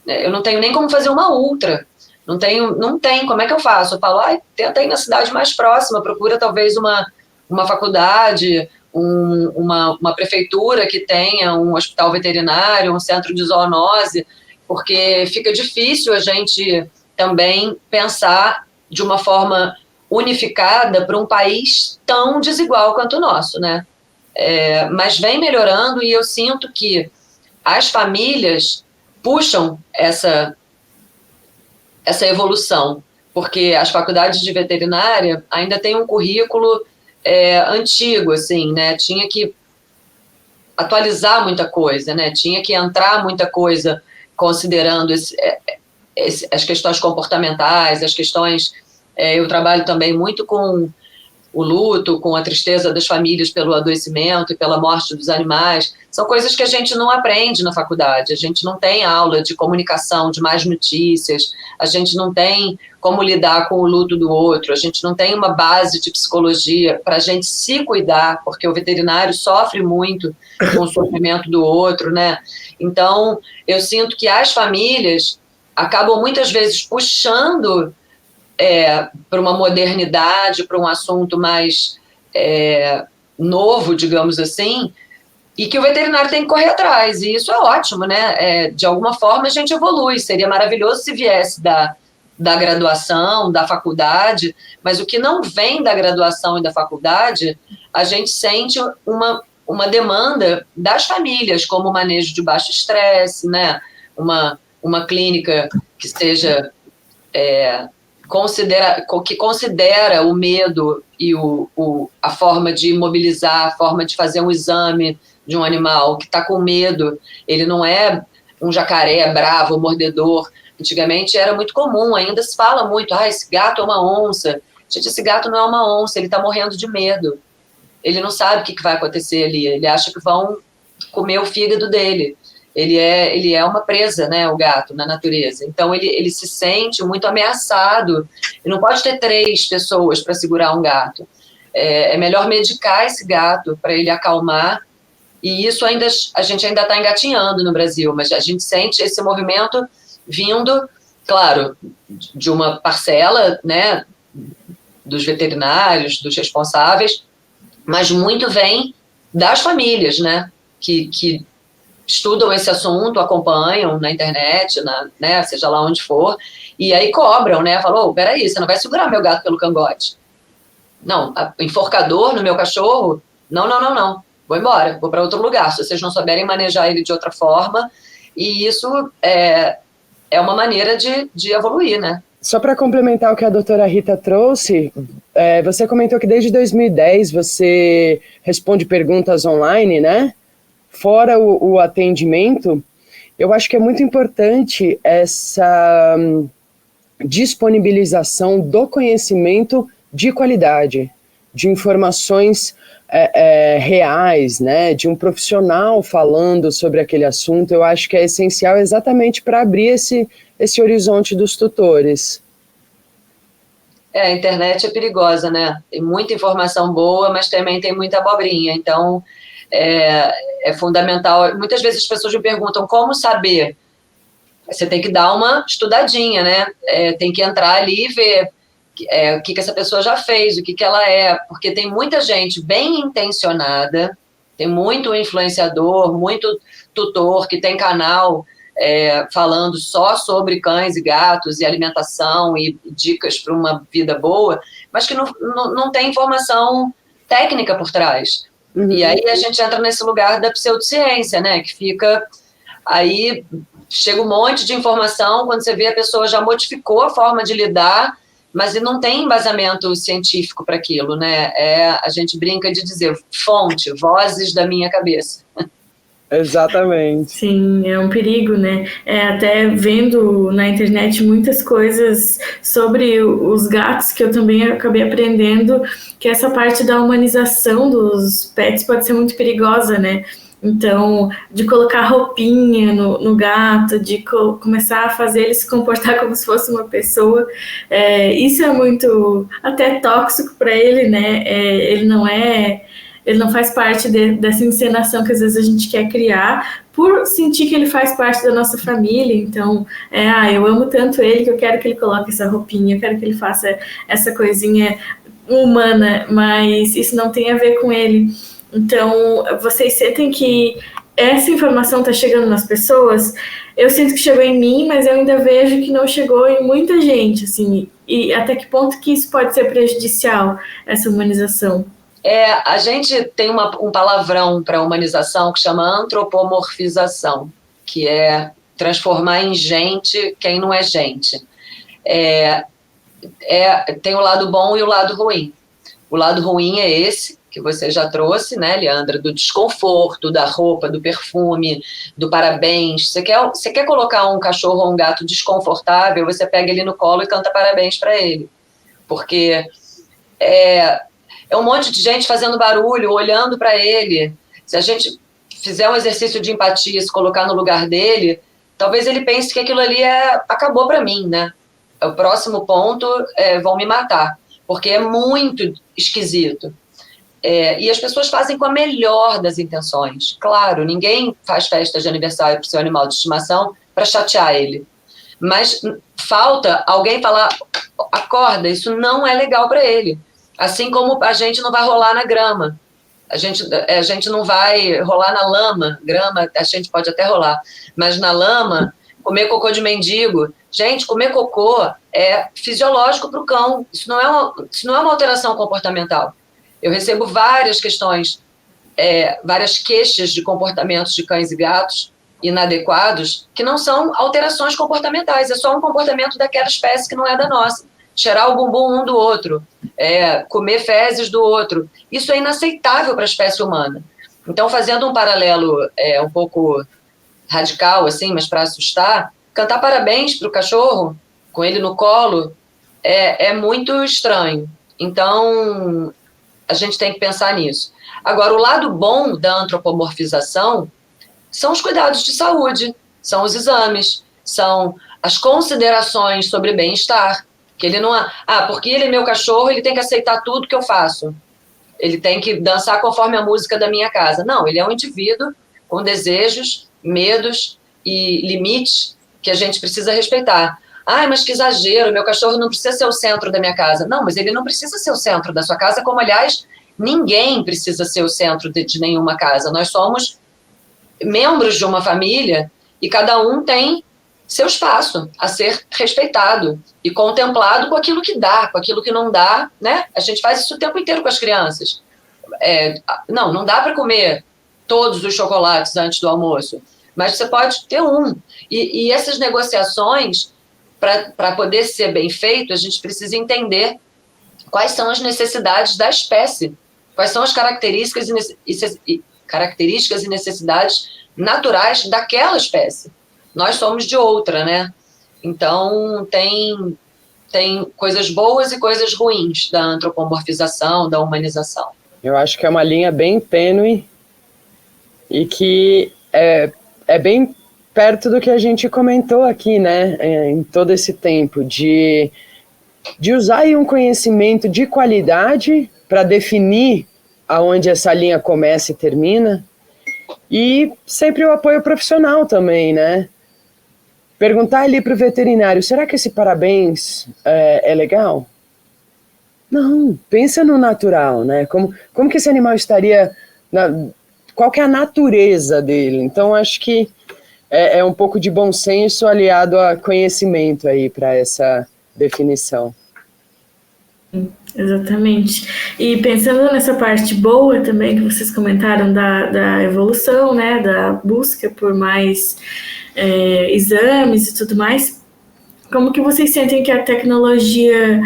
[SPEAKER 3] Eu não tenho nem como fazer uma ultra. Não tem, como é que eu faço? Eu falo, tenta ir na cidade mais próxima, procura talvez uma faculdade, uma prefeitura que tenha um hospital veterinário, um centro de zoonose, porque fica difícil a gente também pensar de uma forma unificada para um país tão desigual quanto o nosso, né? Mas vem melhorando e eu sinto que as famílias puxam essa evolução, porque as faculdades de veterinária ainda têm um currículo antigo, assim, né? Tinha que atualizar muita coisa, né? Tinha que entrar muita coisa considerando as questões comportamentais, as questões... eu trabalho também muito com o luto, com a tristeza das famílias pelo adoecimento e pela morte dos animais. São coisas que a gente não aprende na faculdade. A gente não tem aula de comunicação, de más notícias, a gente não tem como lidar com o luto do outro, a gente não tem uma base de psicologia para a gente se cuidar, porque o veterinário sofre muito com o sofrimento do outro, né? Então, eu sinto que as famílias acabam muitas vezes puxando para uma modernidade, para um assunto mais novo, digamos assim, e que o veterinário tem que correr atrás, e isso é ótimo, né? De alguma forma a gente evolui, seria maravilhoso se viesse da graduação, da faculdade, mas o que não vem da graduação e da faculdade, a gente sente uma demanda das famílias, como o manejo de baixo estresse, né? Uma clínica que seja que considera o medo e a forma de imobilizar, a forma de fazer um exame de um animal que está com medo. Ele não é um jacaré bravo, mordedor. Antigamente era muito comum, ainda se fala muito, esse gato é uma onça. Gente, esse gato não é uma onça, ele está morrendo de medo. Ele não sabe o que vai acontecer ali, ele acha que vão comer o fígado dele. Ele é uma presa, né, o gato, na natureza. Então, ele se sente muito ameaçado. E não pode ter 3 pessoas para segurar um gato. É melhor medicar esse gato para ele acalmar. E isso a gente ainda está engatinhando no Brasil, mas a gente sente esse movimento vindo, claro, de uma parcela, né, dos veterinários, dos responsáveis, mas muito vem das famílias, né, que estudam esse assunto, acompanham na internet, né, seja lá onde for, e aí cobram, né, falou, peraí, você não vai segurar meu gato pelo cangote. Não, enforcador no meu cachorro? Não, vou embora, vou para outro lugar, se vocês não souberem manejar ele de outra forma, e isso é uma maneira de evoluir, né.
[SPEAKER 1] Só para complementar o que a doutora Rita trouxe, você comentou que desde 2010 você responde perguntas online, né? Fora o atendimento, eu acho que é muito importante essa disponibilização do conhecimento de qualidade, de informações reais, né? De um profissional falando sobre aquele assunto. Eu acho que é essencial exatamente para abrir esse horizonte dos tutores.
[SPEAKER 3] A internet é perigosa, né? Tem muita informação boa, mas também tem muita abobrinha. Então, é fundamental. Muitas vezes as pessoas me perguntam como saber. Você tem que dar uma estudadinha, né? Tem que entrar ali e ver o que essa pessoa já fez, o que ela é. Porque tem muita gente bem intencionada, tem muito influenciador, muito tutor que tem canal falando só sobre cães e gatos e alimentação e dicas para uma vida boa, mas que não tem informação técnica por trás. Uhum. E aí a gente entra nesse lugar da pseudociência, né, que fica aí, chega um monte de informação, quando você vê a pessoa já modificou a forma de lidar, mas não tem embasamento científico para aquilo, né, a gente brinca de dizer fonte, vozes da minha cabeça.
[SPEAKER 1] Exatamente.
[SPEAKER 2] Sim, é um perigo, né? Até vendo na internet muitas coisas sobre os gatos, que eu também acabei aprendendo que essa parte da humanização dos pets pode ser muito perigosa, né? Então, de colocar roupinha no gato, de começar a fazer ele se comportar como se fosse uma pessoa, isso é muito até tóxico para ele, né? Ele não faz parte dessa encenação que às vezes a gente quer criar, por sentir que ele faz parte da nossa família. Então, eu amo tanto ele que eu quero que ele coloque essa roupinha, eu quero que ele faça essa coisinha humana, mas isso não tem a ver com ele. Então, vocês sentem que essa informação está chegando nas pessoas? Eu sinto que chegou em mim, mas eu ainda vejo que não chegou em muita gente, assim, e até que ponto que isso pode ser prejudicial, essa humanização?
[SPEAKER 3] A gente tem um palavrão para a humanização que chama antropomorfização, que é transformar em gente quem não é gente. Tem o lado bom e o lado ruim. O lado ruim é esse, que você já trouxe, né, Leandra, do desconforto, da roupa, do perfume, do parabéns. Você quer colocar um cachorro ou um gato desconfortável, você pega ele no colo e canta parabéns para ele. Porque é um monte de gente fazendo barulho, olhando para ele. Se a gente fizer um exercício de empatia, se colocar no lugar dele, talvez ele pense que aquilo ali acabou para mim, né? O próximo ponto vão me matar, porque é muito esquisito. E as pessoas fazem com a melhor das intenções. Claro, ninguém faz festa de aniversário para o seu animal de estimação para chatear ele. Mas falta alguém falar, acorda, isso não é legal para ele. Assim como a gente não vai rolar na grama, a gente não vai rolar na lama, grama a gente pode até rolar, mas na lama, comer cocô de mendigo, gente, comer cocô é fisiológico para o cão, isso não é uma alteração comportamental. Eu recebo várias questões várias queixas de comportamentos de cães e gatos inadequados, que não são alterações comportamentais, é só um comportamento daquela espécie que não é da nossa. Cheirar o bumbum um do outro, comer fezes do outro. Isso é inaceitável para a espécie humana. Então, fazendo um paralelo um pouco radical, assim, mas para assustar, cantar parabéns para o cachorro, com ele no colo, é muito estranho. Então, a gente tem que pensar nisso. Agora, o lado bom da antropomorfização são os cuidados de saúde, são os exames, são as considerações sobre bem-estar, que ele não... porque ele é meu cachorro, ele tem que aceitar tudo que eu faço. Ele tem que dançar conforme a música da minha casa. Não, ele é um indivíduo com desejos, medos e limites que a gente precisa respeitar. Mas que exagero, meu cachorro não precisa ser o centro da minha casa. Não, mas ele não precisa ser o centro da sua casa, como, aliás, ninguém precisa ser o centro de nenhuma casa. Nós somos membros de uma família e cada um tem seu espaço a ser respeitado e contemplado com aquilo que dá, com aquilo que não dá, né? A gente faz isso o tempo inteiro com as crianças. Não dá para comer todos os chocolates antes do almoço, mas você pode ter um. E essas negociações, para poder ser bem feito, a gente precisa entender quais são as necessidades da espécie, quais são as características e necessidades naturais daquela espécie. Nós somos de outra, né? Então, tem coisas boas e coisas ruins da antropomorfização, da humanização.
[SPEAKER 1] Eu acho que é uma linha bem tênue e que é bem perto do que a gente comentou aqui, né? Em todo esse tempo, de usar aí um conhecimento de qualidade para definir aonde essa linha começa e termina, e sempre o apoio profissional também, né? Perguntar ali para o veterinário, será que esse parabéns é legal? Não, pensa no natural, né? Como que esse animal estaria... qual que é a natureza dele? Então, acho que é um pouco de bom senso aliado a conhecimento aí para essa definição.
[SPEAKER 2] Exatamente. E pensando nessa parte boa também que vocês comentaram da evolução, né, da busca por mais exames e tudo mais, como que vocês sentem que a tecnologia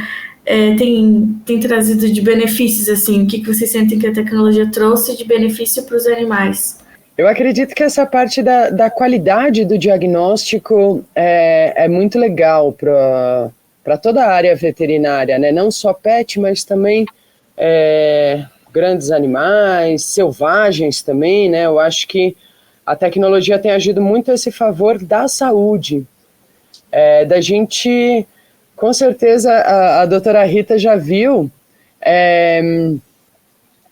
[SPEAKER 2] tem trazido de benefícios, assim? O que vocês sentem que a tecnologia trouxe de benefício para os animais?
[SPEAKER 1] Eu acredito que essa parte da qualidade do diagnóstico é muito legal para toda a área veterinária, né? Não só pet, mas também grandes animais, selvagens também, né? Eu acho que a tecnologia tem agido muito a esse favor da saúde, da gente, com certeza, a doutora Rita já viu,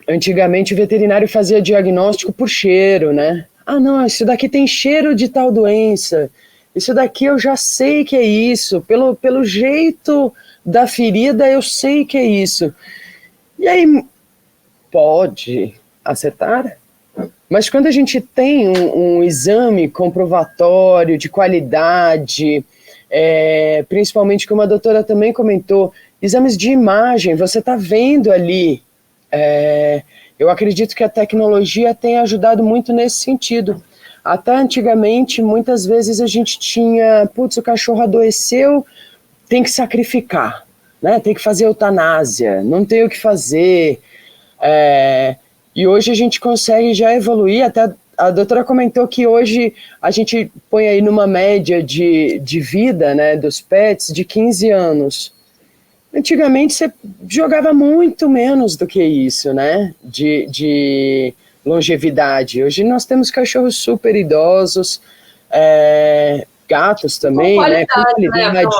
[SPEAKER 1] antigamente o veterinário fazia diagnóstico por cheiro, né? Não, isso daqui tem cheiro de tal doença, isso daqui eu já sei que é isso, pelo jeito da ferida eu sei que é isso. E aí, pode acertar? Mas quando a gente tem um exame comprovatório de qualidade, principalmente como a doutora também comentou, exames de imagem, você está vendo ali, eu acredito que a tecnologia tem ajudado muito nesse sentido. Até antigamente, muitas vezes a gente tinha, o cachorro adoeceu, tem que sacrificar, né? Tem que fazer eutanásia, não tem o que fazer. E hoje a gente consegue já evoluir, até a doutora comentou que hoje a gente põe aí numa média de vida, né, dos pets de 15 anos. Antigamente você jogava muito menos do que isso, né, de longevidade. Hoje nós temos cachorros super idosos, gatos também,
[SPEAKER 3] né, com qualidade.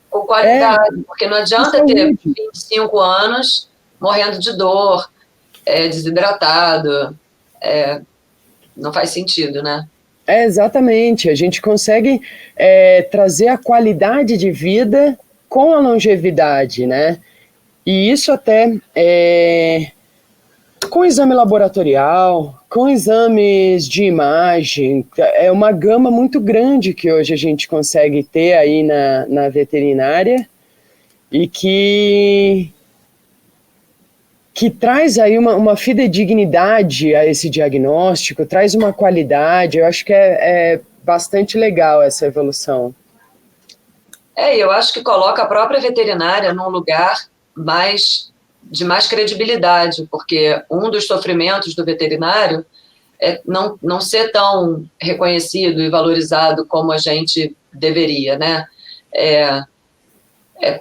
[SPEAKER 3] Com qualidade, porque não adianta ter 25 anos morrendo de dor, desidratado, não faz sentido, né?
[SPEAKER 1] Exatamente, a gente consegue trazer a qualidade de vida com a longevidade, né? E isso até com exame laboratorial, com exames de imagem, é uma gama muito grande que hoje a gente consegue ter aí na veterinária e que que traz aí uma fidedignidade a esse diagnóstico, traz uma qualidade. Eu acho que é bastante legal essa evolução.
[SPEAKER 3] Eu acho que coloca a própria veterinária num lugar de mais credibilidade, porque um dos sofrimentos do veterinário é não ser tão reconhecido e valorizado como a gente deveria, né?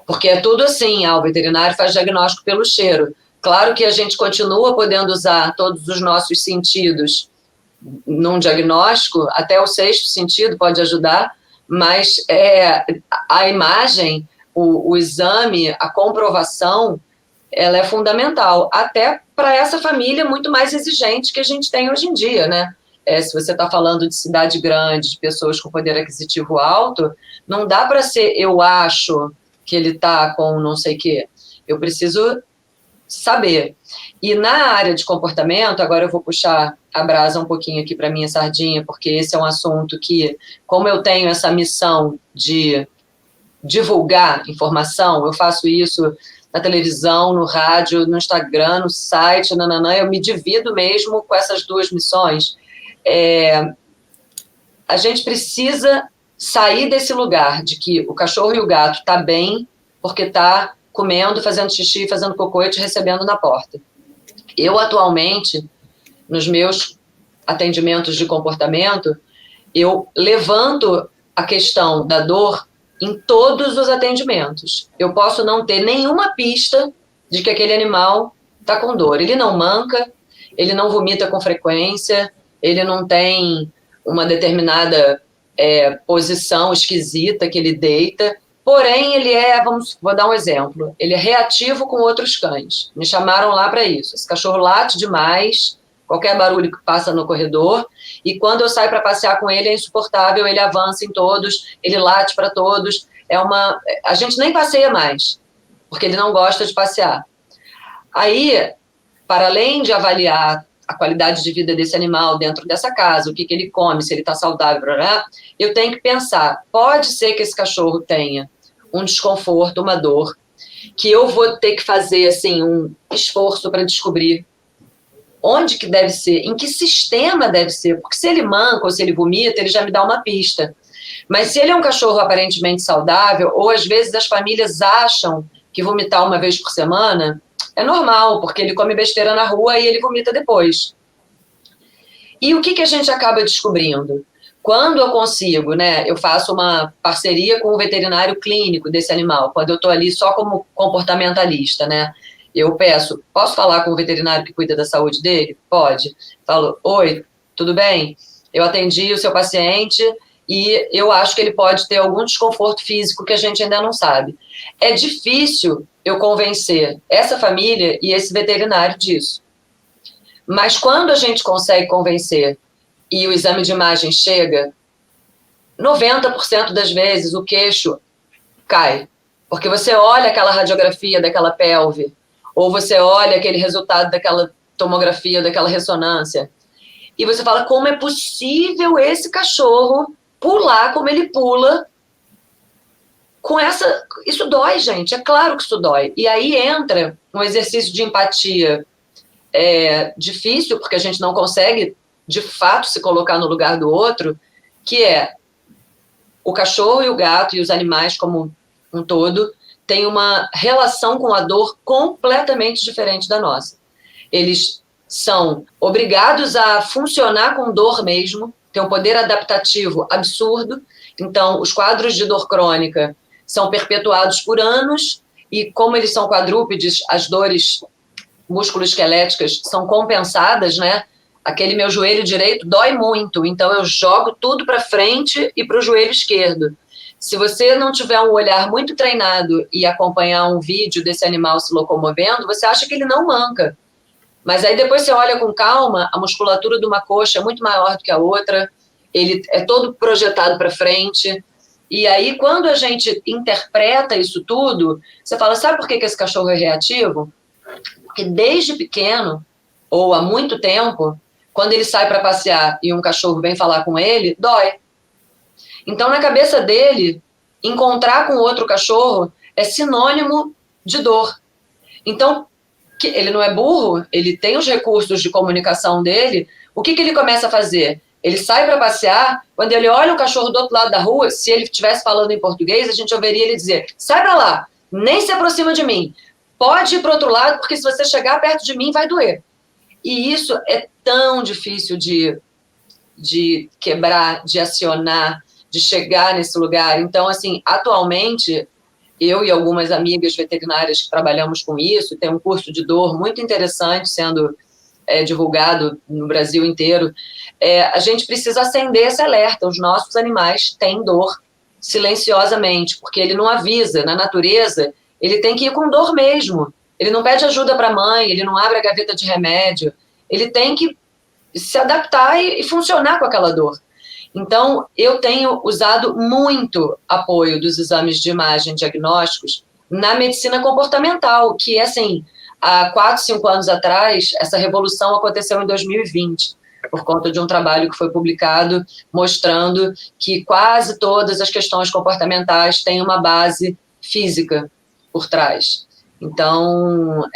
[SPEAKER 3] Porque é tudo assim, o veterinário faz diagnóstico pelo cheiro. Claro que a gente continua podendo usar todos os nossos sentidos num diagnóstico, até o sexto sentido pode ajudar, mas a imagem, o exame, a comprovação, ela é fundamental, até para essa família muito mais exigente que a gente tem hoje em dia, né? Se você está falando de cidade grande, de pessoas com poder aquisitivo alto, não dá para ser, eu acho que ele está com não sei o quê. Eu preciso saber. E na área de comportamento, agora eu vou puxar a brasa um pouquinho aqui para minha sardinha, porque esse é um assunto que, como eu tenho essa missão de divulgar informação, eu faço isso na televisão, no rádio, no Instagram, no site, eu me divido mesmo com essas duas missões. A gente precisa sair desse lugar de que o cachorro e o gato tá bem porque tá comendo, fazendo xixi, fazendo cocô e te recebendo na porta. Eu, atualmente, nos meus atendimentos de comportamento, eu levanto a questão da dor em todos os atendimentos. Eu posso não ter nenhuma pista de que aquele animal está com dor. Ele não manca, ele não vomita com frequência, ele não tem uma determinada posição esquisita que ele deita, porém ele vou dar um exemplo, ele é reativo com outros cães. Me chamaram lá para isso. Esse cachorro late demais, qualquer barulho que passa no corredor, e quando eu saio para passear com ele é insuportável, ele avança em todos, ele late para todos, a gente nem passeia mais, porque ele não gosta de passear. Aí, para além de avaliar a qualidade de vida desse animal dentro dessa casa, o que ele come, se ele está saudável, eu tenho que pensar, pode ser que esse cachorro tenha um desconforto, uma dor, que eu vou ter que fazer assim, um esforço para descobrir onde que deve ser, em que sistema deve ser, porque se ele manca ou se ele vomita, ele já me dá uma pista. Mas se ele é um cachorro aparentemente saudável, ou às vezes as famílias acham que vomitar uma vez por semana é normal, porque ele come besteira na rua e ele vomita depois. E o que a gente acaba descobrindo? Quando eu consigo, né, eu faço uma parceria com o veterinário clínico desse animal, quando eu estou ali só como comportamentalista, né? Eu peço, posso falar com o veterinário que cuida da saúde dele? Pode. Falo, oi, tudo bem? Eu atendi o seu paciente e eu acho que ele pode ter algum desconforto físico que a gente ainda não sabe. É difícil eu convencer essa família e esse veterinário disso. Mas quando a gente consegue convencer e o exame de imagem chega, 90% das vezes o queixo cai. Porque você olha aquela radiografia daquela pelve, ou você olha aquele resultado daquela tomografia, daquela ressonância, e você fala, como é possível esse cachorro pular como ele pula com essa... Isso dói, gente, é claro que isso dói. E aí entra um exercício de empatia difícil, porque a gente não consegue, de fato, se colocar no lugar do outro, que é o cachorro e o gato e os animais como um todo têm uma relação com a dor completamente diferente da nossa. Eles são obrigados a funcionar com dor mesmo, têm um poder adaptativo absurdo, então os quadros de dor crônica são perpetuados por anos, e como eles são quadrúpedes, as dores musculoesqueléticas são compensadas, né? Aquele meu joelho direito dói muito, então eu jogo tudo para frente e para o joelho esquerdo. Se você não tiver um olhar muito treinado e acompanhar um vídeo desse animal se locomovendo, você acha que ele não manca. Mas aí depois você olha com calma, a musculatura de uma coxa é muito maior do que a outra, ele é todo projetado para frente. E aí, quando a gente interpreta isso tudo, você fala, sabe por que esse cachorro é reativo? Porque desde pequeno, ou há muito tempo, quando ele sai para passear e um cachorro vem falar com ele, dói. Então, na cabeça dele, encontrar com outro cachorro é sinônimo de dor. Então, que ele não é burro, ele tem os recursos de comunicação dele, o que ele começa a fazer? Ele sai para passear, quando ele olha o cachorro do outro lado da rua, se ele estivesse falando em português, a gente ouviria ele dizer, sai para lá, nem se aproxima de mim, pode ir para o outro lado, porque se você chegar perto de mim, vai doer. E isso é tão difícil de quebrar, de acionar, de chegar nesse lugar. Então, assim, atualmente, eu e algumas amigas veterinárias que trabalhamos com isso, tem um curso de dor muito interessante sendo divulgado no Brasil inteiro, a gente precisa acender esse alerta. Os nossos animais têm dor silenciosamente, porque ele não avisa. Na natureza, ele tem que ir com dor mesmo. Ele não pede ajuda para a mãe, ele não abre a gaveta de remédio, ele tem que se adaptar e funcionar com aquela dor. Então, eu tenho usado muito apoio dos exames de imagem diagnósticos na medicina comportamental, que é assim, há 4, 5 anos atrás, essa revolução aconteceu em 2020, por conta de um trabalho que foi publicado mostrando que quase todas as questões comportamentais têm uma base física por trás. Então,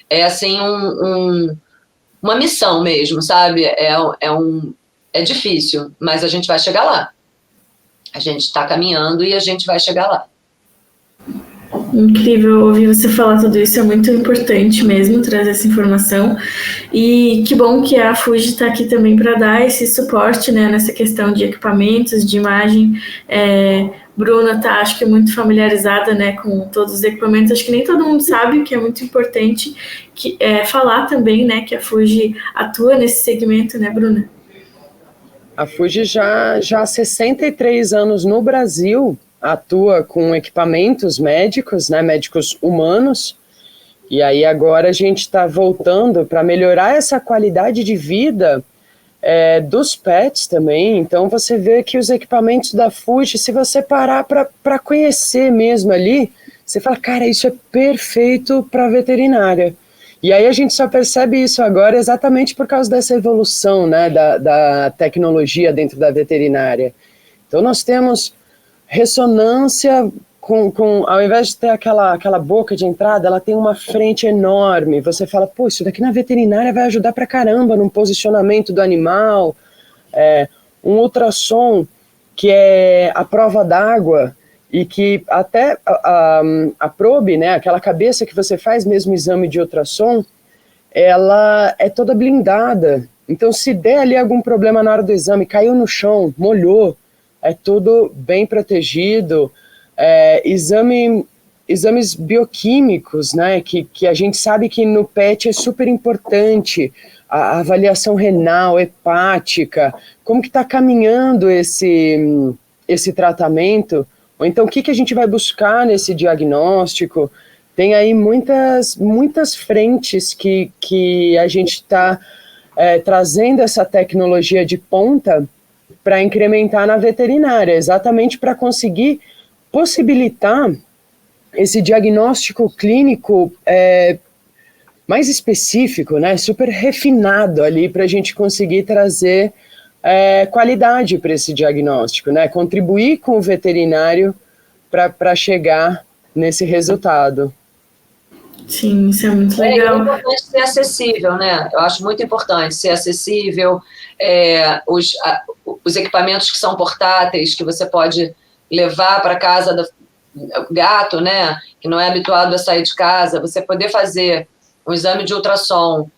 [SPEAKER 3] é assim uma missão mesmo, sabe? É difícil, mas a gente vai chegar lá. A gente está caminhando e a gente vai chegar lá.
[SPEAKER 2] Incrível ouvir você falar tudo isso, é muito importante mesmo trazer essa informação, e que bom que a Fuji está aqui também para dar esse suporte, né, nessa questão de equipamentos, de imagem. Bruna está, acho que, muito familiarizada, né, com todos os equipamentos. Acho que nem todo mundo sabe, que é muito importante falar também, né, que a Fuji atua nesse segmento, né, Bruna?
[SPEAKER 1] A Fuji já há 63 anos no Brasil atua com equipamentos médicos, né, médicos humanos, e aí agora a gente está voltando para melhorar essa qualidade de vida dos pets também. Então você vê que os equipamentos da Fuji, se você parar para conhecer mesmo ali, você fala, cara, isso é perfeito para veterinária. E aí a gente só percebe isso agora exatamente por causa dessa evolução, né, da tecnologia dentro da veterinária. Então nós temos ressonância ao invés de ter aquela boca de entrada, ela tem uma frente enorme. Você fala, pô, isso daqui na veterinária vai ajudar pra caramba no posicionamento do animal. Um ultrassom que é a prova d'água, e que até a probe, né, aquela cabeça que você faz mesmo exame de ultrassom, ela é toda blindada. Então, se der ali algum problema na hora do exame, caiu no chão, molhou, é tudo bem protegido. Exames bioquímicos, né, que a gente sabe que no PET é super importante, a avaliação renal, hepática, como que está caminhando esse tratamento, ou então o que a gente vai buscar nesse diagnóstico. Tem aí muitas frentes que a gente está trazendo essa tecnologia de ponta para incrementar na veterinária, exatamente para conseguir possibilitar esse diagnóstico clínico mais específico, né, super refinado ali, para a gente conseguir trazer qualidade para esse diagnóstico, né, contribuir com o veterinário para chegar nesse resultado.
[SPEAKER 2] Sim, isso é muito legal.
[SPEAKER 3] É importante ser acessível, né? Eu acho muito importante ser acessível. Os equipamentos que são portáteis, que você pode levar para casa do gato, né? Que não é habituado a sair de casa, você poder fazer um exame de ultrassom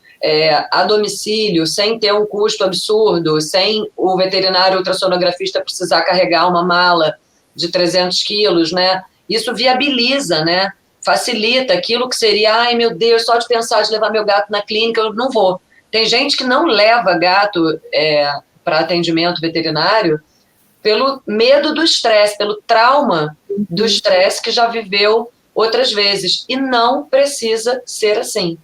[SPEAKER 3] a domicílio, sem ter um custo absurdo, sem o veterinário ultrassonografista precisar carregar uma mala de 300 quilos, né? Isso viabiliza, né? Facilita aquilo que seria, ai meu Deus, só de pensar de levar meu gato na clínica, eu não vou. Tem gente que não leva gato para atendimento veterinário pelo medo do estresse, pelo trauma do estresse que já viveu outras vezes, e não precisa ser assim.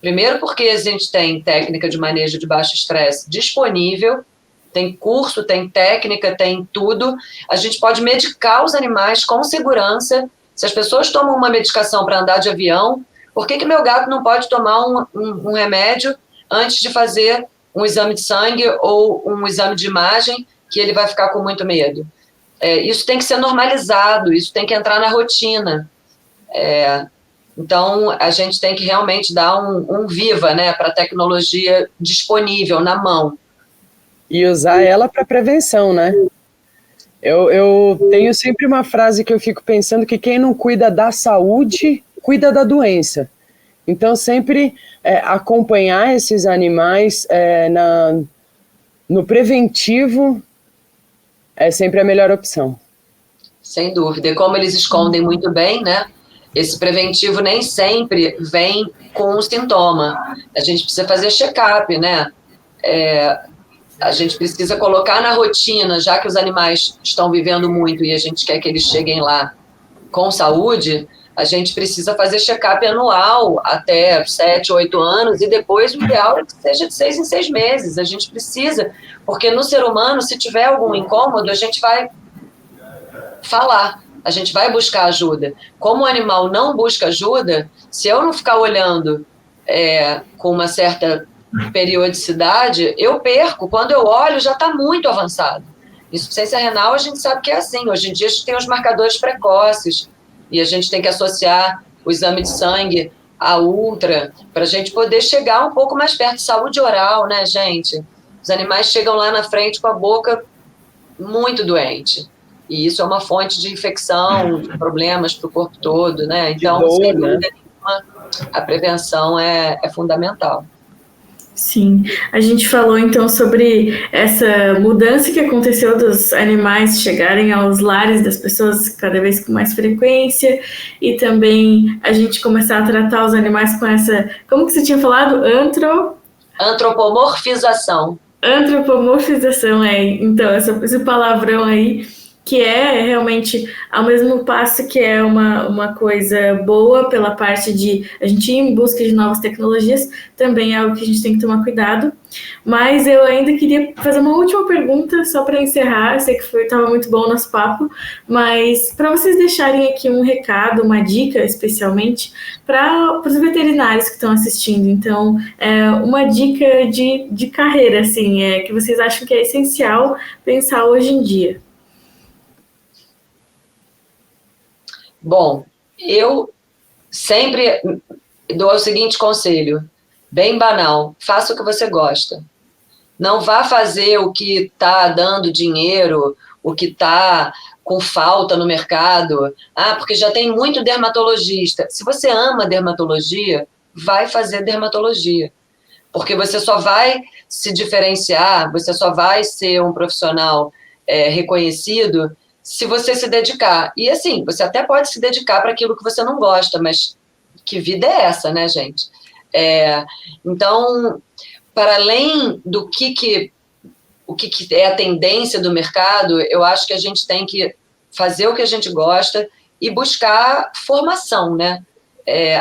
[SPEAKER 3] Primeiro porque a gente tem técnica de manejo de baixo estresse disponível, tem curso, tem técnica, tem tudo. A gente pode medicar os animais com segurança. Se as pessoas tomam uma medicação para andar de avião, por que meu gato não pode tomar um remédio antes de fazer um exame de sangue ou um exame de imagem, que ele vai ficar com muito medo? Isso tem que ser normalizado, isso tem que entrar na rotina. Então, a gente tem que realmente dar um viva, né, para a tecnologia disponível, na mão.
[SPEAKER 1] E usar ela para prevenção, né? Eu tenho sempre uma frase que eu fico pensando que quem não cuida da saúde, cuida da doença. Então, sempre acompanhar esses animais no preventivo é sempre a melhor opção.
[SPEAKER 3] Sem dúvida. E como eles escondem muito bem, né? Esse preventivo nem sempre vem com um sintoma. A gente precisa fazer check-up, né? A gente precisa colocar na rotina, já que os animais estão vivendo muito e a gente quer que eles cheguem lá com saúde, a gente precisa fazer check-up anual até 7, 8 anos e depois o ideal é que seja de 6 em 6 meses. A gente precisa, porque no ser humano, se tiver algum incômodo, a gente vai falar, a gente vai buscar ajuda. Como o animal não busca ajuda, se eu não ficar olhando com uma certa periodicidade, eu perco. Quando eu olho, já está muito avançado. Insuficiência renal, a gente sabe que é assim. Hoje em dia, a gente tem os marcadores precoces e a gente tem que associar o exame de sangue à ultra para a gente poder chegar um pouco mais perto. Saúde oral, né, gente? Os animais chegam lá na frente com a boca muito doente. E isso é uma fonte de infecção, de problemas para o corpo todo, né? Então, sem dúvida nenhuma, a prevenção é fundamental.
[SPEAKER 2] Sim, a gente falou então sobre essa mudança que aconteceu dos animais chegarem aos lares das pessoas cada vez com mais frequência e também a gente começar a tratar os animais com essa, como que você tinha falado?
[SPEAKER 3] Antropomorfização.
[SPEAKER 2] Antropomorfização, então esse palavrão aí, que é realmente ao mesmo passo que é uma coisa boa pela parte de a gente ir em busca de novas tecnologias, também é algo que a gente tem que tomar cuidado. Mas eu ainda queria fazer uma última pergunta, só para encerrar. Eu sei que estava muito bom o nosso papo, mas para vocês deixarem aqui um recado, uma dica especialmente para os veterinários que estão assistindo. Então, uma dica de carreira, assim, que vocês acham que é essencial pensar hoje em dia.
[SPEAKER 3] Bom, eu sempre dou o seguinte conselho, bem banal: faça o que você gosta. Não vá fazer o que está dando dinheiro, o que está com falta no mercado. Porque já tem muito dermatologista. Se você ama dermatologia, vai fazer dermatologia. Porque você só vai se diferenciar, você só vai ser um profissional reconhecido se você se dedicar. E assim, você até pode se dedicar para aquilo que você não gosta, mas que vida é essa, né, gente? Então, para além do o que é a tendência do mercado, eu acho que a gente tem que fazer o que a gente gosta e buscar formação, né?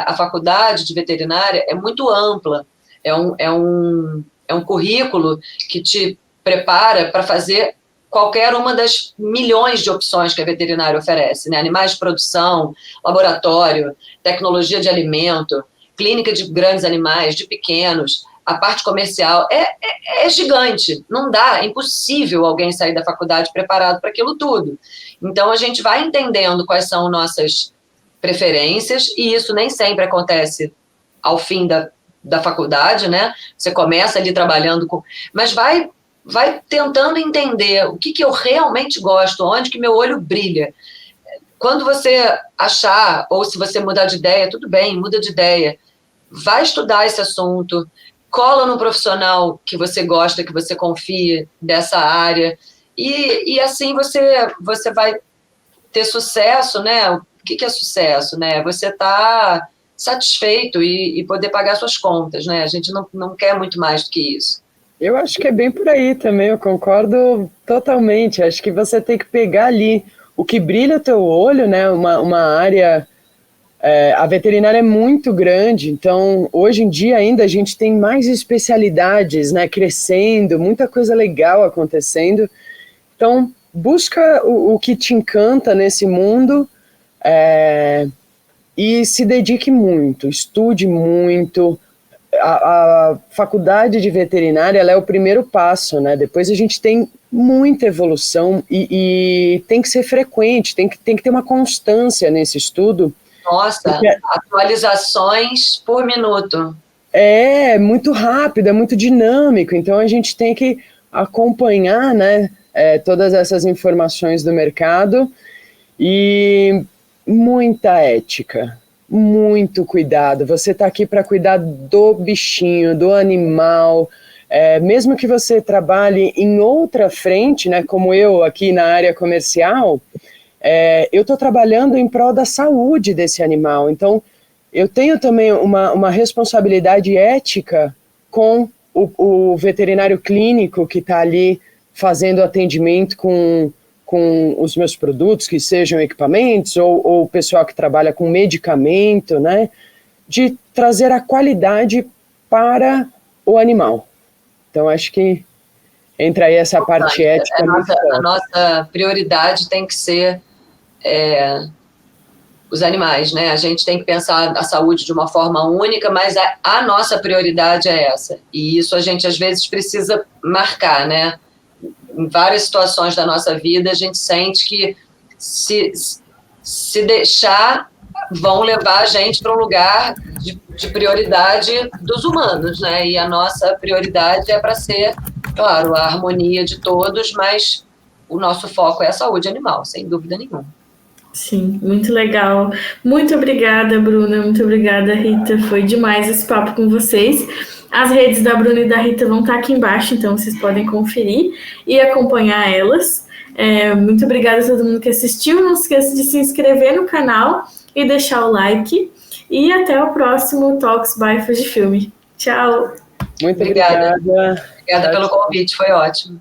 [SPEAKER 3] A faculdade de veterinária é muito ampla, é um currículo que te prepara para fazer qualquer uma das milhões de opções que a veterinária oferece, né? Animais de produção, laboratório, tecnologia de alimento, clínica de grandes animais, de pequenos, a parte comercial, é gigante, não dá, é impossível alguém sair da faculdade preparado para aquilo tudo. Então, a gente vai entendendo quais são nossas preferências, e isso nem sempre acontece ao fim da faculdade, né? Você começa ali trabalhando mas vai tentando entender o que eu realmente gosto, onde que meu olho brilha. Quando você achar, ou se você mudar de ideia, tudo bem, muda de ideia. Vai estudar esse assunto, cola num profissional que você gosta, que você confia dessa área, e assim você vai ter sucesso, né? O que é sucesso, né? Você está satisfeito e poder pagar suas contas, né? A gente não quer muito mais do que isso.
[SPEAKER 1] Eu acho que é bem por aí também, eu concordo totalmente. Acho que você tem que pegar ali o que brilha o teu olho, né? Uma área... a veterinária é muito grande, então hoje em dia ainda a gente tem mais especialidades, né, crescendo, muita coisa legal acontecendo. Então busca o que te encanta nesse mundo e se dedique muito, estude muito. A faculdade de veterinária ela é o primeiro passo, né? Depois a gente tem muita evolução e tem que ser frequente, tem que ter uma constância nesse estudo.
[SPEAKER 3] Nossa, atualizações por minuto.
[SPEAKER 1] É muito rápido, é muito dinâmico, então a gente tem que acompanhar, né, todas essas informações do mercado e muita ética, muito cuidado. Você está aqui para cuidar do bichinho, do animal, mesmo que você trabalhe em outra frente, né, como eu aqui na área comercial, eu estou trabalhando em prol da saúde desse animal, então eu tenho também uma responsabilidade ética com o veterinário clínico que está ali fazendo atendimento com os meus produtos, que sejam equipamentos, ou o pessoal que trabalha com medicamento, né? De trazer a qualidade para o animal. Então, acho que entra aí essa parte ética.
[SPEAKER 3] A nossa prioridade tem que ser os animais, né? A gente tem que pensar a saúde de uma forma única, mas a nossa prioridade é essa. E isso a gente, às vezes, precisa marcar, né? Em várias situações da nossa vida, a gente sente que se deixar, vão levar a gente para um lugar de prioridade dos humanos, né? E a nossa prioridade é para ser, claro, a harmonia de todos, mas o nosso foco é a saúde animal, sem dúvida nenhuma.
[SPEAKER 2] Sim, muito legal. Muito obrigada, Bruna. Muito obrigada, Rita. Foi demais esse papo com vocês. As redes da Bruna e da Rita vão estar aqui embaixo, então vocês podem conferir e acompanhar elas. Muito obrigada a todo mundo que assistiu. Não se esqueça de se inscrever no canal e deixar o like. E até o próximo Talks by Fujifilme. Tchau.
[SPEAKER 1] Muito obrigada.
[SPEAKER 3] Obrigada pelo convite, foi ótimo.